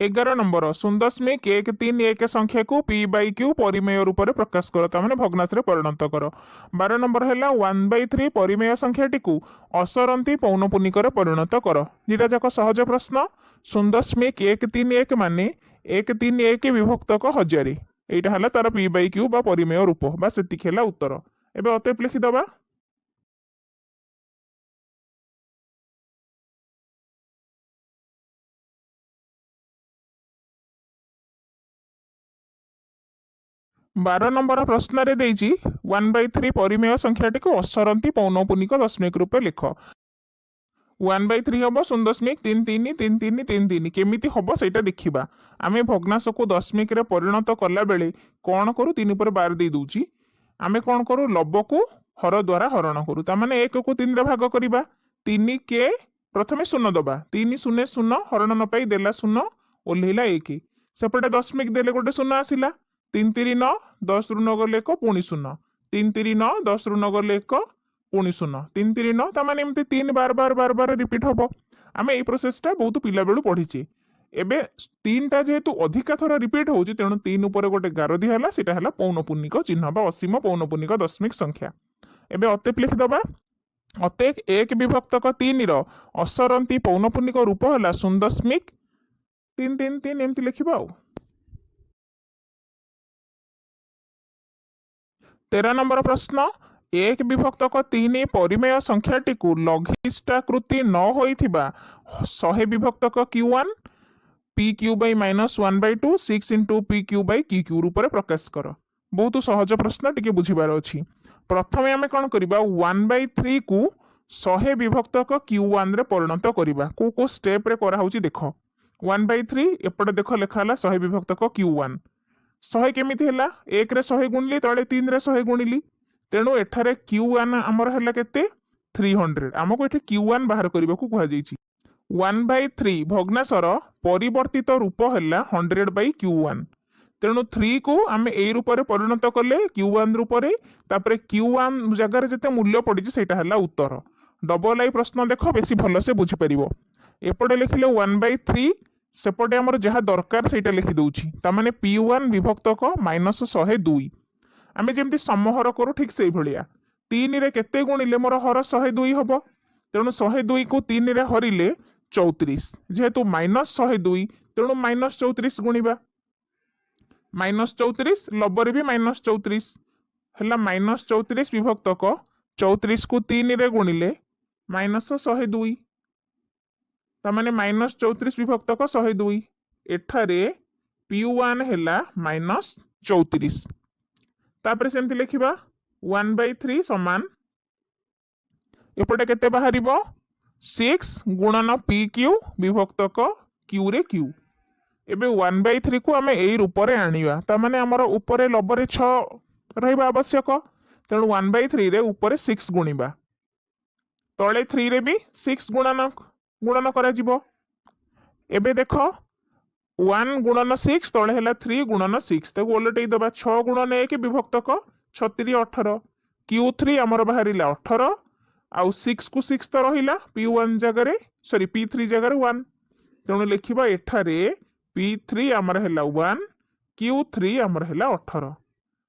11 नंबर 0.131 संख्या को पी बाई क्यू परिमेय रूप में प्रकाश कर ताने भग्नांश रे परिणत कर। 12 नंबर है 1/3 परिमेय संख्याटी को असरंती पौनपुनिक रे परिणत कर। दुटा जाक सहज प्रश्न। 0.131 माने 131 विभक्तक 1000 एटा हला तार पी बाई क्यू बा परिमेय रूप बा सेतिक हेला उत्तर। एबे अतेप लिखि दबा 12 नंबर प्रश्न रे देइछि 1/3 परिमेय संख्याटी को असरंती पौनपुनिक दशमिक रूपे लिख। 1/3 हम 0.333333 केमिति हम सेटा देखिबा। आमे भग्नांश को दशमिक रे परिणत कला बेले कौन करू 3 पर 12 दे दूची आमे कौन करू लब को हर द्वारा हरण करू ता माने 1 को 3 रे भाग करिबा 3 के प्रथमे 0 दबा 3 0 0 हरण न पाई देला 0 ओल्हेला 1 सेपटे दशमिक देले गोटे 0 आसिला 3 3 9 10 रु न गले 1 पुणी 0 3 3 9 10 रु न गले 1 पुणी 0 3 3 9 ता माने एमती 3 बार बार बार बार रिपीट हबो। आमे ए प्रोसेसटा बहुत पिला बेलू पढिचे। एबे 3 टा जेहेतु अधिका थर रिपीट होउची तेणु 3 ऊपर गोटे गार दिया हला सेटा हला पौनपुनिक चिन्ह बा असीम पौनपुनिक दशमिक संख्या। एबे अतेप लिखि दबा अतेक 1 विभक्तक 3 रो असरंती पौनपुनिक रूप हला 0.333 एमती लिखिबा। 13 नंबर प्रश्न 1 विभक्तक 3 परिमेय संख्याटी को लघिष्ठाकृति न होइथिबा 100 विभक्तक q1 pq by -1/2 6 into pq by qq रूप में प्रकाश कर। बहुत सहज प्रश्न टिके बुझिबार अछि। प्रथमे आमे कोन करिबा 1/3 को 100 विभक्तक q1 रे परिणत करिबा को स्टेप रे करा होची देखो 1/3 एपटे देखो लेखा हला 100 विभक्तक q1 100 केमिति हेला 1 रे 100 गुणिली तळे 3 रे 100 गुणिली तेणु एठारे q1 हमर हेला केते 300 हमको एठी q1 बाहर करबा को कहा जाईची 1/3 भग्नांशर परिवर्तित रूप हेला 100/q1 तेणु 3 को आमे ए रूप रे परिणत कले q1 रूप रे तापरे q1 जगह रे जते मूल्य पडिची सेटा हेला उत्तर। डबल आई प्रश्न देखो बेसी भलो से बुझी परिबो। एपटे लिखिले 1/3 सेपटे हमर जहा दरकार सेटा लिखि दउची ता माने p1 विभक्तक -102 आमे जेमति समहर करू ठीक सेई भलिया 3 रे केते गुणिले मोर हर 102 हबो तेणु 102 को 3 रे हरिले 34 जेहेतु -102 तेणु -34 गुणिबा -34 लबरे भी -34 हेला -34 विभक्तक 34 को 3 रे गुणिले -102 ता माने -34 विभक्तक 102 एठारे p1 हेला -34 तापरे सेमति लिखिबा 1/3 समान एपटे केते बाहरिबो 6 गुणन pq विभक्तक q रे q एबे 1/3 को आमे एई रूप रे आनिबा ता माने हमर ऊपरे लबरे 6 रहइबा आवश्यक तेणु 1/3 रे ऊपरे 6 गुणिबा तळे 3 रे भी 6 गुणन करा जिवो। एबे देखो 1 गुणन 6 तळे हेला 3 गुणन 6 ताको उलटेई दबा 6 गुणन 1 विभक्तक 36 18 q3 हमर बाहरिला 18 आउ 6 को 6 तो रहिला p1 जगह रे सॉरी p3 जगह रे 1 तेणु लिखिबा एठारे p3 हमर हेला 1 q3 हमर हेला 18।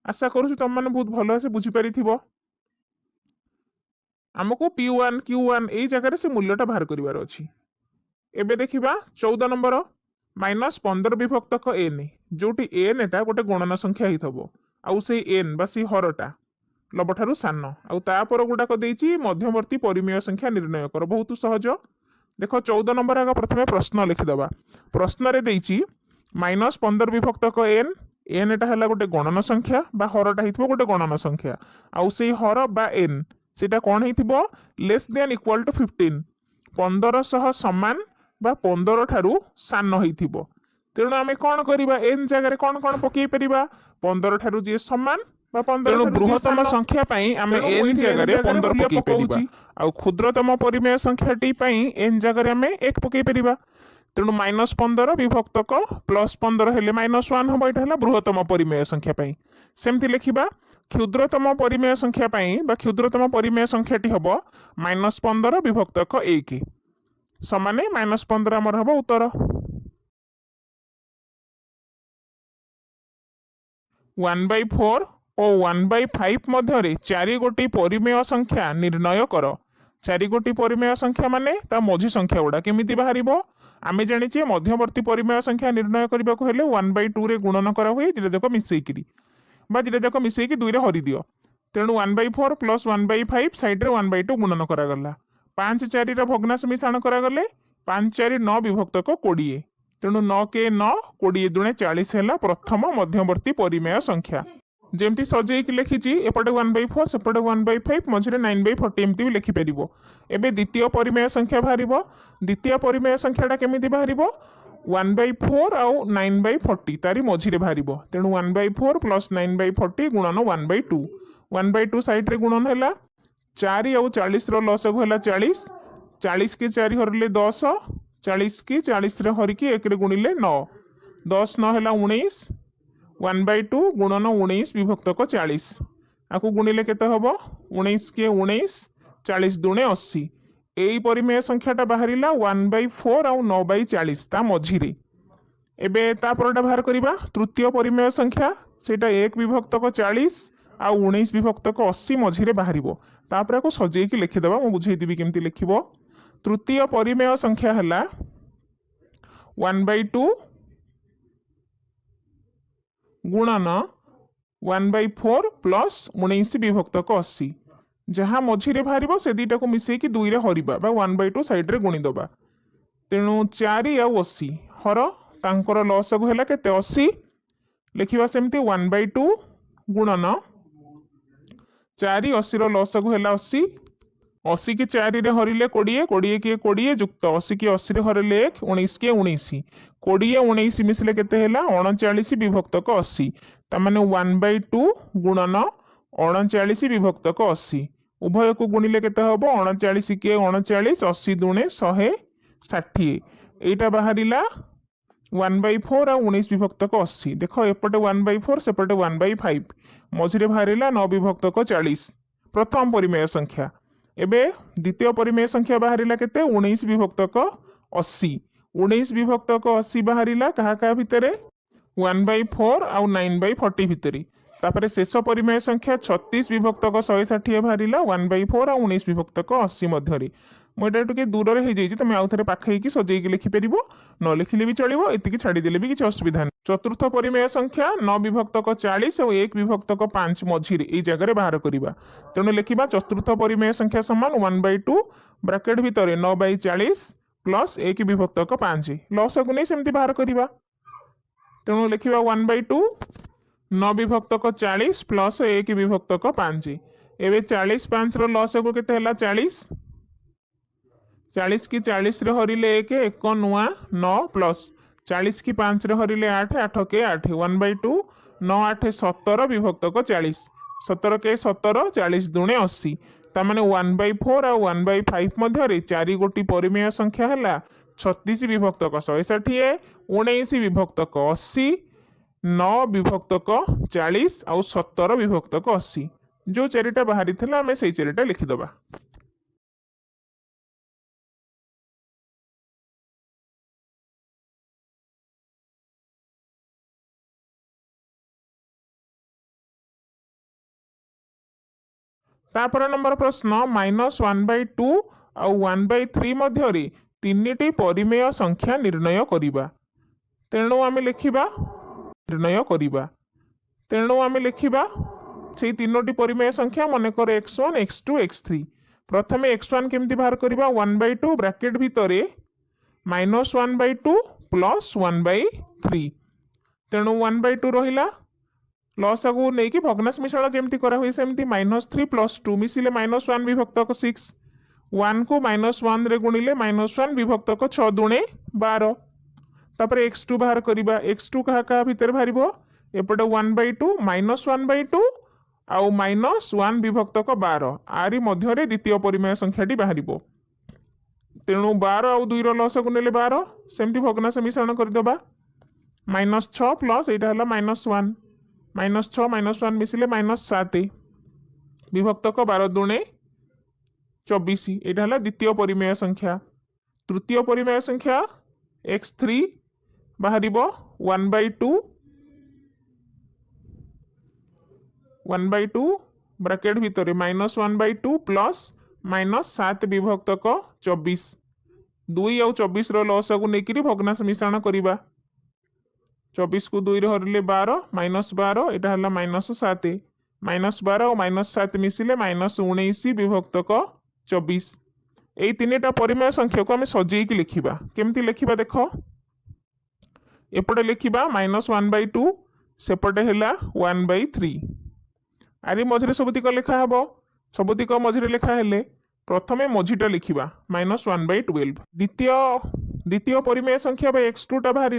आशा करू तुम माने बहुत भलो से बुझी पारिथिबो। आमको P1 Q1 एई जगह से मूल्यटा बाहर करिवार अछि। एबे देखिबा 14 नंबर -15 विभक्तक n जोटी n एटा गोटे गणना संख्या हिथबो आउ से n बा से हरटा लबठारु सान आउ तापर गुडाक देइछि मध्यवर्ती परिमेय संख्या निर्णय कर। बहुत सहज। देखो 14 नंबर आग प्रथमे प्रश्न लिखिदबा। प्रश्न रे देइछि -15 विभक्तक n n एटा हला गोटे गणना संख्या बा हरटा हिथबो गोटे गणना संख्या आउ से हर बा n सेटा कोन हिथबो लेस देन इक्वल टू 15 15 सह समान बा 15 ठारू सान हिथिबो। तेणु आमे कोन करिबा n जगह रे कोन कोन पकई परिबा 15 ठारू जे समान बा 15 ठारू बृहत्तम संख्या पई आमे n जगह रे 15 पकई परिबा आउ क्षुद्रतम परिमेय संख्याटी पई n जगह रे आमे 1 पकई परिबा। तेणु -15 विभक्तक +15 हेले -1 हबो। एटा हला बृहत्तम परिमेय संख्या पई। सेमति लिखिबा क्षुद्रतम परिमेय संख्या पई बा क्षुद्रतम परिमेय संख्याटी हबो -15 विभक्तक 1 समाने -15 हमर हबो उत्तर। 1/4 और 1/5 मध्य 4 गोटी परिमेय संख्या निर्णय कर। 4 गोटी परिमेय संख्या माने ता मझी संख्या गुडा केमिति बाहरिबो आमे जानिचे मध्यवर्ती परिमेय संख्या निर्णय करबा को हेले 1/2 रे गुणन करा हुए जेटा जक मिसेइकिरी बा जेटा जक मिसेइकी 2 रे हरि दियो। तेणु 1/4 + 1/5 साइड रे 1/2 गुणन करा गला 5 4 रा भग्नांश मिश्रण करा गले 5 4 9 विभक्तक 20। तेणु 9 के 9 20 दुणे 40 हेला प्रथम मध्यवर्ती परिमेय संख्या। जेमती सजेइकी लिखिछि एपटे 1/4 सेपटे 1/5 मझिरे 9/40 एमती भी लिखि परिबो। एबे द्वितीय परिमेय संख्या बाहरिबो। द्वितीय परिमेय संख्याटा केमिति बाहरिबो 1/4 आउ 9/40 तारी मझिरे बाहरिबो। तेणु 1/4 + 9/40 गुणन 1/2 1/2 साइड रे गुणन हेला 4 आउ 40 रो लसगु हेला 40 40 के 4 हरिले 10 40 के 40 रे हरिकी 1 रे गुणिले 9 10 9 हेला 19 1/2 गुणन 19 विभक्तक 40 आकु गुणिले केते हबो 19 के 19 40 दुणे 80। एई परिमेय संख्याटा बाहरिला 1/4 आउ 9/40 ता मझिरे। एबे ता परटा बाहर करिबा तृतीय परिमेय संख्या सेटा 1 विभक्तक 40 आउ 19 विभक्तक 80 मझिरे बाहरिबो। तापर आकु सजेइकी लिखि दबा मु बुझेइ दिबी केमती लिखिबो। तृतीय परिमेय संख्या हला 1/2 गुणन 1/4 + 19 विभक्तक 80 जहाँ मझिरे बाहरिबो से दीटा को मिसेइकी 2 रे हरिबा बा 1/2 साइड रे गुणी दबा। तेणु 4 आउ 80 हर तांकर लसगु हेला केते 80 लिखिबा सेमती 1/2 गुणन 4 80 रो लसगु हेला 80 80 के 4 रे हरिले 20 20 के 20 जुक्त 80 के 80 रे हरिले 1 19 के 19 20 19 मिसले केते हेला 39 विभक्तक 80 ता माने 1/2 गुणन 39 विभक्तक 80 उभय को गुणिले केते हबो 39 के 39 80 दुणे 160 एटा बाहरिला 1/4 और 19 विभक्तक 80। देखो एपटे 1/4 सेपटे 1/5 मझिरे बाहरिला 9 विभक्तक 40 प्रथम परिमेय संख्या। एबे द्वितीय परिमेय संख्या बाहरिला केते 19 विभक्तक 80 19 विभक्तक 80 बाहरिला कहा कहा भितरे 1/4 आउ 9/40 भितरे। तापरे शेष परिमेय संख्या 36 विभक्तक 160 बाहरिला 1/4 आउ 19 विभक्तक 80 मध्यरे। मुझे टे दूर हो जाइए तुम आउ थे पाखई सजेक लिखिपर न लिखिले भी चलो एति छाड़देले भी किसी असुविधा नहीं। चतुर्थ परिमेय संख्या 9 विभक्तक 40 और 1 विभक्तक 5 मझिरे ये जगह बाहर करवा। तेणु लिखा चतुर्थ परिमेय संख्या समान 1/2 ब्राकेट भितर 9/40 प्लस 1 विभक्तक 5 लसकु नहीं सेमती बाहर करवा। तेणु लिखा 1/2 9 विभक्तक 40 प्लस 1 विभक्तक 5 एवं 40 5 लसकु केते 40 40 की 40 रे हरिले 1 1 नुआ 9 प्लस 40 की 5 रे हरिले 8 8 के 8 1/2 9 8 17 विभक्तक 40 17 के 17 40 दुणे 80 तामाने 1/4 और 1/5 मध्य 4 गोटी परिमेय संख्या है 36 विभक्तक 160 19 विभक्तक 80 9 विभक्तक 40 और 17 विभक्तक 80 जो चारिटा बाहरी थिला आमे सेई चारिटा लिखिदबा। तापर नंबर प्रश्न -1/2 आउ 1/3 मध्य तीनिटी परिमेय संख्या निर्णय करिबा। तेणु आम लिखा निर्णय करिबा। तेणु आम लिखा से तीनोटी परिमेय संख्या मनकर x1 x2 x3। प्रथम x1 केमती बाहर करबा 1/2 ब्रैकेट भितर -1/2 प्लस 1/3। तेणु 1/2 रहिला लसागु नहीं कि भग्नांश मिश्रण जमती करा हुई सेमती -3 + 2 मिसिले -1 विभक्तक 6 1 को -1 रे गुणिले -1 विभक्तक 6 दुणे 12। तापर x2 बाहर करबा x2 कहा भितर बाहर एपटे 1/2 -1/2 आउ -1 विभक्तक 12 आरी मध्य द्वितीय परिमेय संख्याटी बाहर। तेणु 12 आउ 2 लसागु नेले 12 सेमती भग्नांश मिश्रण करदेबा -6 प्लस यहाँ है -1 -6 -1 मिसिले -7 विभक्तक 12 दुणे 24 यहाँ है द्वितीय परिमेय संख्या। तृतीय परिमेय संख्या x3 बाहर 1/2 ब्रैकेट भितर -1/2 प्लस -7 विभक्तक 24 2 आउ 24 लसागु नहीं भग्नांश मिश्रण करवा 24 को 2 हरिले 12 -12 यहाँ है -7 -12 और -7 मिसिले -19 विभक्तक 24। यही तीनटा परिमेय संख्या को आम सजेक लिखा केमती लिखा देख एपटे लिखा -1/2 सेपटे है 1/3 आरी मझे सबुतिक लिखा हे सबुतिक मझे लिखा है प्रथमे मझीटा लिखा -1/12 द्वितीय परिमेय संख्या x2 टा बाहर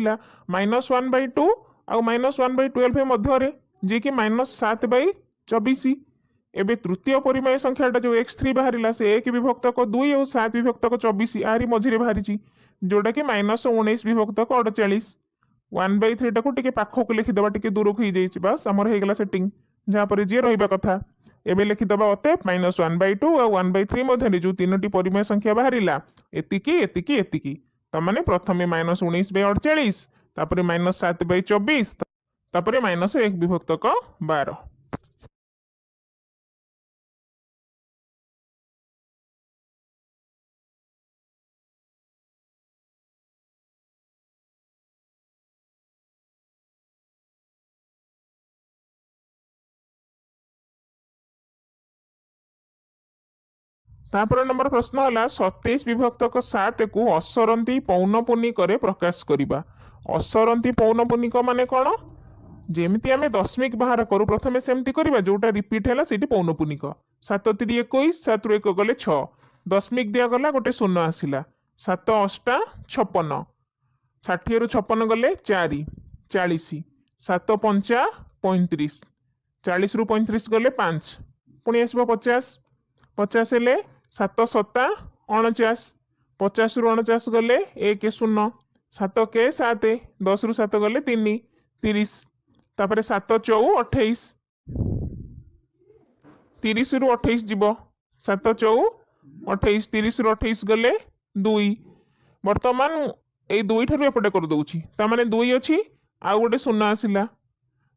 -1/2 आउ -1/12 मध्य जी कि -7/24। एबे तृतीय परिमेय संख्याटा जो x3 बाहर से 1 विभक्तक 2 और 7 विभक्तक 24 आरी मझे बाहरी जोटा कि -19 विभक्तक 48। 1/3 टाक टे पाखक लिखिदबा टे दूर को हो बस आमर होगा सेटिंग जहाँपर जी रहा कथा एबे लिखिदबा अतएव -1/2 और 1/3 मध्य जो तीनोटी परिमेय संख्या बाहर एतिकी एतिकी एतिकी तमाने प्रथमे -19/48 तापर -7/24 तापर -1 विभक्तक 12। तापर नंबर प्रश्न है 27 विभक्तक 7 को असरंती पौनपुनिक प्रकाश करवा। असरंती पौनपुनिक माने कौन जेमती आम दशमिक बाहर करूँ प्रथम सेमती करवा जोटा रिपीट है सीटी पौनपुनिक 7 3 21 7 रु 1 गले 6 दशमिक दिगला गोटे 0 आसला 7 8 56 60 रु 56 गले 4 40 7 5 35 40 रु 35 गले 5 पुणी आस 50 50 हेले 7 7 49 50 रु 49 गले 1 0 7 के 7 10 रु 7 गले 3 30 तापर 7 4 28 30 रु 28 जीव 7 4 28 30 रु 28 गले 2 बर्तमान ये 2 ठार एपटे कर दूची तामाने 2 अच्छी आउ गोटे 0 आसला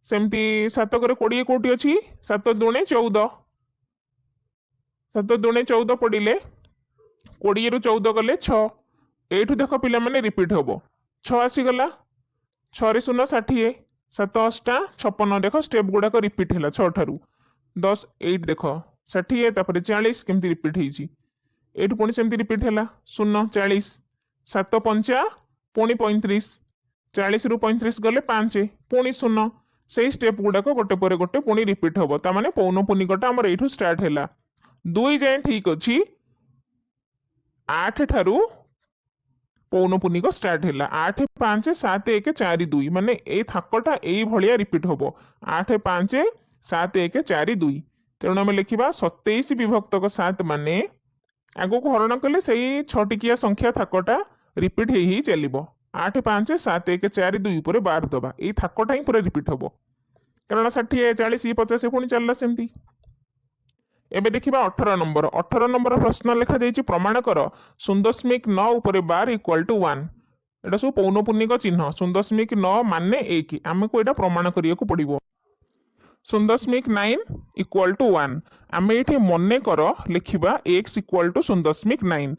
सेमती 7 करे 20 कोटी अच्छी 7 दुणे 14 7 दुणे 14 पड़े 20 रु 14 गले 6 एठू देख पिला माने रिपीट हम 6 आसीगला 6 0 60 7 8 56 देख स्टेप गुड़ाक रिपीट है 6 ठारू 10 8 देख 60 तापर 40 केमती रिपीट होती एठू पुणी सेमती रिपीट है 0 40 7 5 पुणी 35 40 रु 35 गले 5 पुणी 0 से स्टेप गुड़ाक गोटे पर गोटे पुणी रिपीट हम तामाने पौनपुनिकटा आमर एठू स्टार्ट है 2 जाए ठीक अच्छी 8 ठारू पौनपुनिक स्टार्ट है 8 5 7 1 4 2 माने ए थाकटा यही भाया रिपीट हम 8 5 7 1 4 2 तेणु आम लिखा 27 विभक्तक 7 माने आग को हरण कले से 6 टिकिया संख्या थाकटा रिपीट ही चलो 8 5 7 1 4 2 पर 12 दबा ये थाकटा ही पूरा रिपीट हम कारण 60 40 50 पुणी चलला सेमती। एबे देखिबा 18 नंबर प्रश्न लिखा जाइछि प्रमाण कर 0.9 उपरे बार इक्वल टू 1 एटा सब पौनपुनिक चिन्ह 0.9 माने 1 आमको एटा प्रमाण करिया को पड़िबो 0.9 इक्वल टू 1 आम ये मन कर लिखा x इक्वल टू 0.9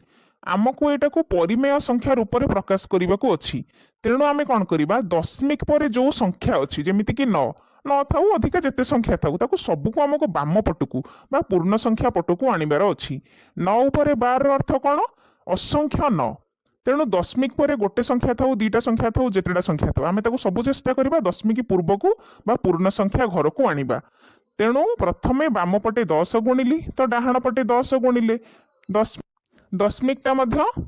आमको यहाँ को परिमेय संख्या रूप में प्रकाश करने को अच्छी तेणु आम कौन करवा दशमिक पर जो संख्या अच्छी जमीक 9 न था अधिका जिते संख्या था सबको आमको बाम पटकू पूर्ण संख्या पटकू आणबार अच्छी 9 उपर 12 अर्थ कौन असंख्य 9 तेणु दशमिक पर गोटे संख्या था दुईटा संख्या था जितेटा संख्या था आम सब चेष्टा करवा दशमिक पूर्व को पूर्ण संख्या घर को आणवा तेणु प्रथमे बाम पटे 10 गुणिली तो डाहाण पटे 10 गुणिले दशमिकटा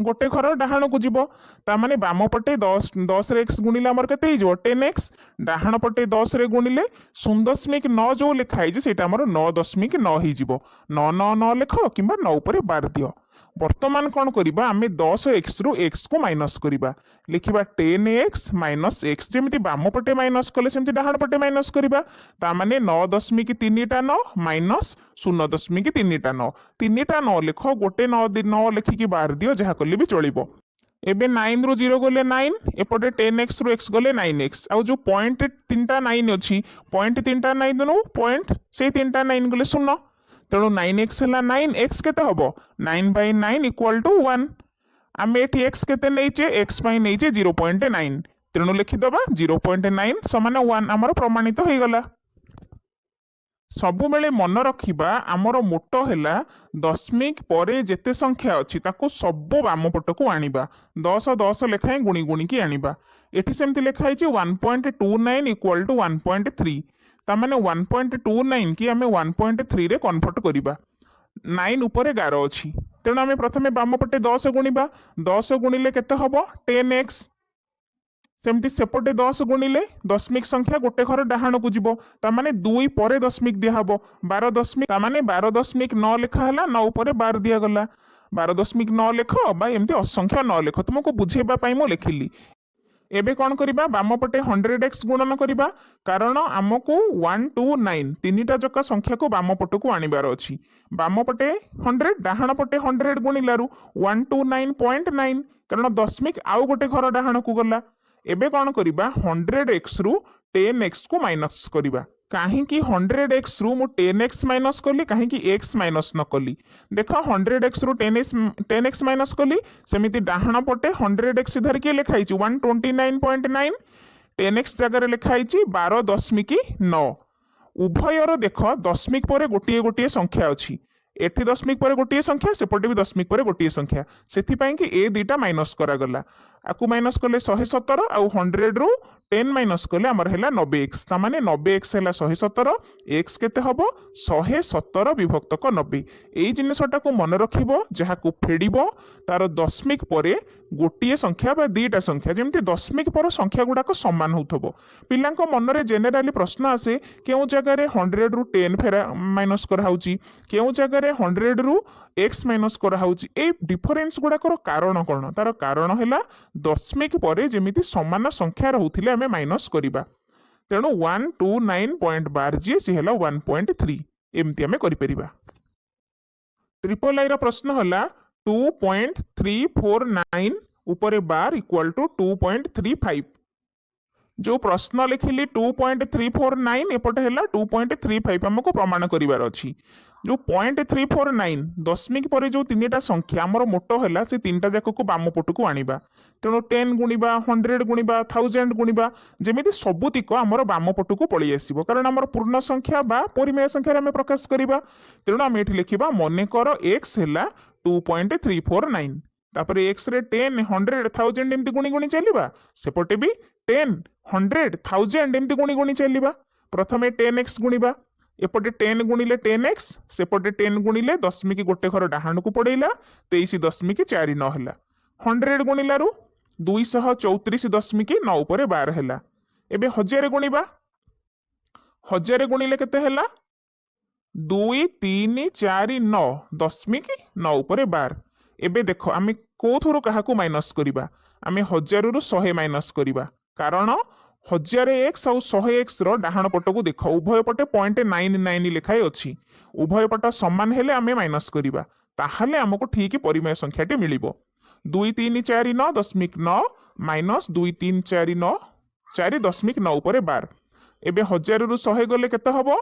गोटे घर डाहाण को जीव तामाने बाम पटे 10 रे एक्स गुणिले आमर केते हो 10x डाहाण पटे 10 रे गुणिले 0.9 जो लिखाई से 9.9 हो 9 9 9 लिख कि 9 उपर 12 दियो वर्तमान कौन करवा आम 10x रु x को माइनस करवा लिखा 10x माइनस एक्स जमी बाम पटे माइनस कले सेमती डाहाण पटे माइनस करवा तामाने 9.3टा 9 माइनस 0.3टा 9 3टा 9 लिख गोटे 9 लिखिकी 12 दियो जहाँ कले भी चलिबो एबे 9 रु 0 गले 9 एपटे 10x रु x गले 9x आउ जो पॉइंट 3टा 9 अच्छी पॉइंट 3टा 9 देनु पॉइंट से 3टा 9 गले 0 तेणु 9x है 9x केते हबो 9/9 इक्वल टू 1 आम ये x केते नहींचे x नहींचे 0.9 तेणु लिखिदबा 0.9 समान 1 आमर प्रमाणित हो गला सबु बेले मन रखिबा आमर मोटो हैला दशमिक परे जेते संख्या अच्छी ताको सब बाम पट को आनिबा 10 10 लेखाएं गुणी गुणी की आनिबा एठी सेमति लिखाई 1.29 इक्वल टू 1.3 तामाने 1.29 की आमे 1.3 रे कन्वर्ट करिबा 9 ऊपर 11 अछि तेणु आमे प्रथमे बाम पटे 10 गुणिबा 10 गुणिले केते हबो 10x सेमती सेपटे 10 गुणिले दशमिक संख्या गोटे घर डाहाण को जीव तामाने 2 पर दशमिक दिया हबो 12 दशमिक तामाने 12.9 लिखा हला 9 ऊपर 12 दिया गला 12.9 लिख बा एमती असंख्य 9 लिख तुमको बुझेबा पई मो लिखिली एबे कौन करिबा बाम पटे 100x गुणन करिबा कारण आमको 129 तीनिटा जका संख्या को बाम पट को आनिबार अछि बाम पटे 100 डाहाण पटे 100 गुणिलारु 129.9 कारण दशमिक आउ गोटे घर डाहाण को गला एबे कौन करिबा 100x रु 10x को माइनस करिबा कहीं 100x रु मु 10x माइनस कली कहीं x माइनस न कली देख 100x रु 10x माइनस कली सेमिति डाहाण पटे 100x धरिकी लिखाई 129.9 10x जगह लिखाई 12.9 उभयर देख दशमिक पर गोटे गोटे संख्या अच्छी एठी दशमिक पर गोटे संख्या सेपटे भी दशमिक पर गोटे संख्या सेथिपाई कि ए दुईटा माइनस करागला आकु माइनस कले 117 आउ 100 रु 10 माइनस कले आमर हैला 90x तामाने 90x हैला 117 x केते हबो 117 विभक्तक 90 एई जिनिसटा को मन रखिबो जहा को फेडिबो तार दशमिक परे गोटे संख्या बा दुईटा संख्या जेमति दशमिक पर संख्या गुडाक समान होथबो पिलांको मनरे जेनेराली प्रश्न आसे केउ जगह रे 100 रु 10 फेरा माइनस कराउची केउ जगह रे 100 रु x माइनस कराउची ए डिफरेंस गुडाकर कारण कोन तार कारण हैला दशमिक परे जेमिति समान संख्या रहउथिले आमे माइनस करिबा तेणु 129.12 जी सी हैला 1.3 एमती आमे करि परिबा ट्रिपल आई रो प्रश्न हला 2.349 ऊपर बार इक्वल टू 2.35 जो प्रश्न लिखिली 2.349 एपटे हैला 2.35 हमको प्रमाण करिवार अछि जो 0.349 दशमिक पर जो तीनटा संख्या हमर मोटो हैला से तीनटा जाक को बाम पट को आनिबा तेणु 10 गुणिबा 100 गुणिबा 1000 गुणिबा जेमिति सबुतिक हमर बाम पट को पळि आसीबो कारण हमर पूर्ण संख्या बा परिमेय संख्या रे हम प्रकाश करिबा तेणु हम एठी लिखिबा मने कर x हैला 2.349 तापर x रे 10 100 1000 एमति गुणी गुणी चलिबा सेपटे भी 10 100 1000 एमति गुणी गुणी चलिबा प्रथमे 10x गुणिबा एपटे 10 गुणिले 10x सेपटे 10 गुणिले दशमिक गोटे घर डाहाण को पड़ेला 23.4 न हैला 100 गुणिलारु 234.9 ऊपर 12 हैला एबे 1000 गुणिबा 1000 गुणिले केते हैला 2349 दशमिक 9 ऊपर 12 एबे देखो आमे कोथुरु काहाकू माइनस करिबा आमे 1000 रु 100 माइनस करिबा कारण 1000x और 100x रो डाहाण पट को देख उभय पटे 0.99 लिखाई अछि उभय पट समान हेले आमे माइनस करिबा ताहाले हमको ठीक परिमेय संख्याटी मिलिबो 2349.9 माइनस 2349 4.9 ऊपर 12 एबे 1000 रु 100 गले केते हबो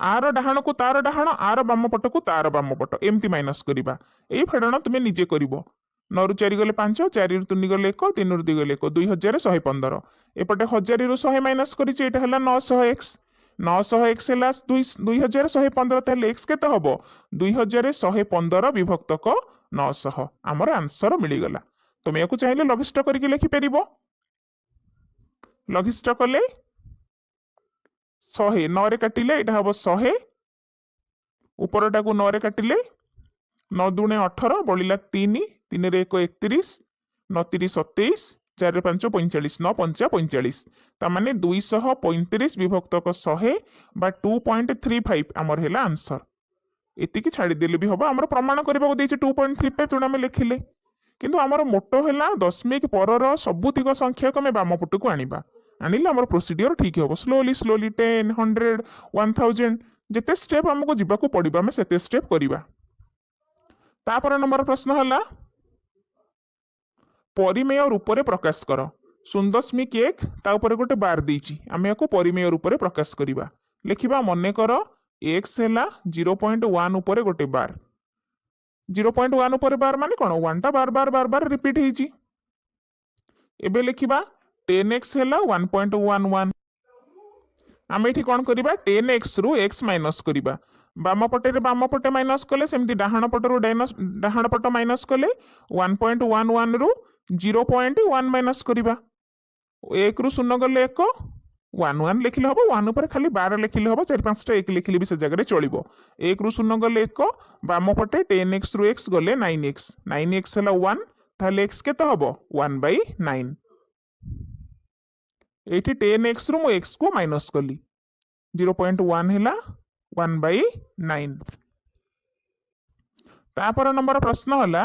आर डाहाण को तार डाहाण आर बाम पट को तार बाम पट एमती माइनस करिबा एई फेडण तुमे निजे करिवो 9 रु 4 गले 5 4 रु 3 गले 1 3 रु 2 गले 1 2115 एपटे 1000 रु 100 माइनस करिछि एटा हला 900x 900x हला 2115 ताले x केते हबो 2115 विभक्तक 900 हमर आंसर मिली गला तुमे याकू चाहिले लघिष्ठ करिकि लिखि परिबो लघिष्ठ कले 100 9 रे काटिले एटा हबो 100 ऊपरटा को 9 रे काटिले 9 दूने 18 बळिला 3 3 रे 1 31 9 3 27 4 रे 5 45 9 5 45 ता माने 235 विभक्तक 100 बा 2.35 हमर हेला आंसर एति की छाडी देले भी हबो हमर प्रमाण करबा को देछि 2.35 तुना में लिखिले किंतु हमर मोटो हेला दशमिक परर सबुतिक संख्या को में बाम पट को आनिबा आनिले हमर प्रोसीडियर ठीक हबो स्लोली स्लोली 10 100 1000 जेते स्टेप हमको जिबा को पड़िबा में सेते स्टेप करिबा तापर नंबर प्रश्न हला परिमेय रूप रे प्रकाश कर 0.1 ता ऊपर गोटे बार देछि आमे याको परिमेय रूप रे प्रकाश करिबा लिखिबा मने कर x हेला 0.1 ऊपर गोटे बार 0.1 ऊपर बार माने कोन 1 टा बार बार बार बार रिपीट हेछि एबे लिखिबा 10x हेला 1.11 आमे एठी कोन करिबा 10x रु x माइनस करिबा बाम पटे माइनस कले सेमती डाहाण पटरु डाहाण पट माइनस कले 1.11 रु 0.1 माइनस करिबा 1 रु 0 गले 1 1 1 लिखिले हबो 1 ऊपर खाली 12 लिखिले हबो 4 5 टा 1 लिखिले भी से जगह रे चलिबो 1 रु 0 गले 1 बाम पटे 10x रु x गले 9x 9x हला 1 ताले x केते हबो 1/9 एठी 10x रु मो x को माइनस कली 0.1 हेला 1/9 तापर नंबर प्रश्न हला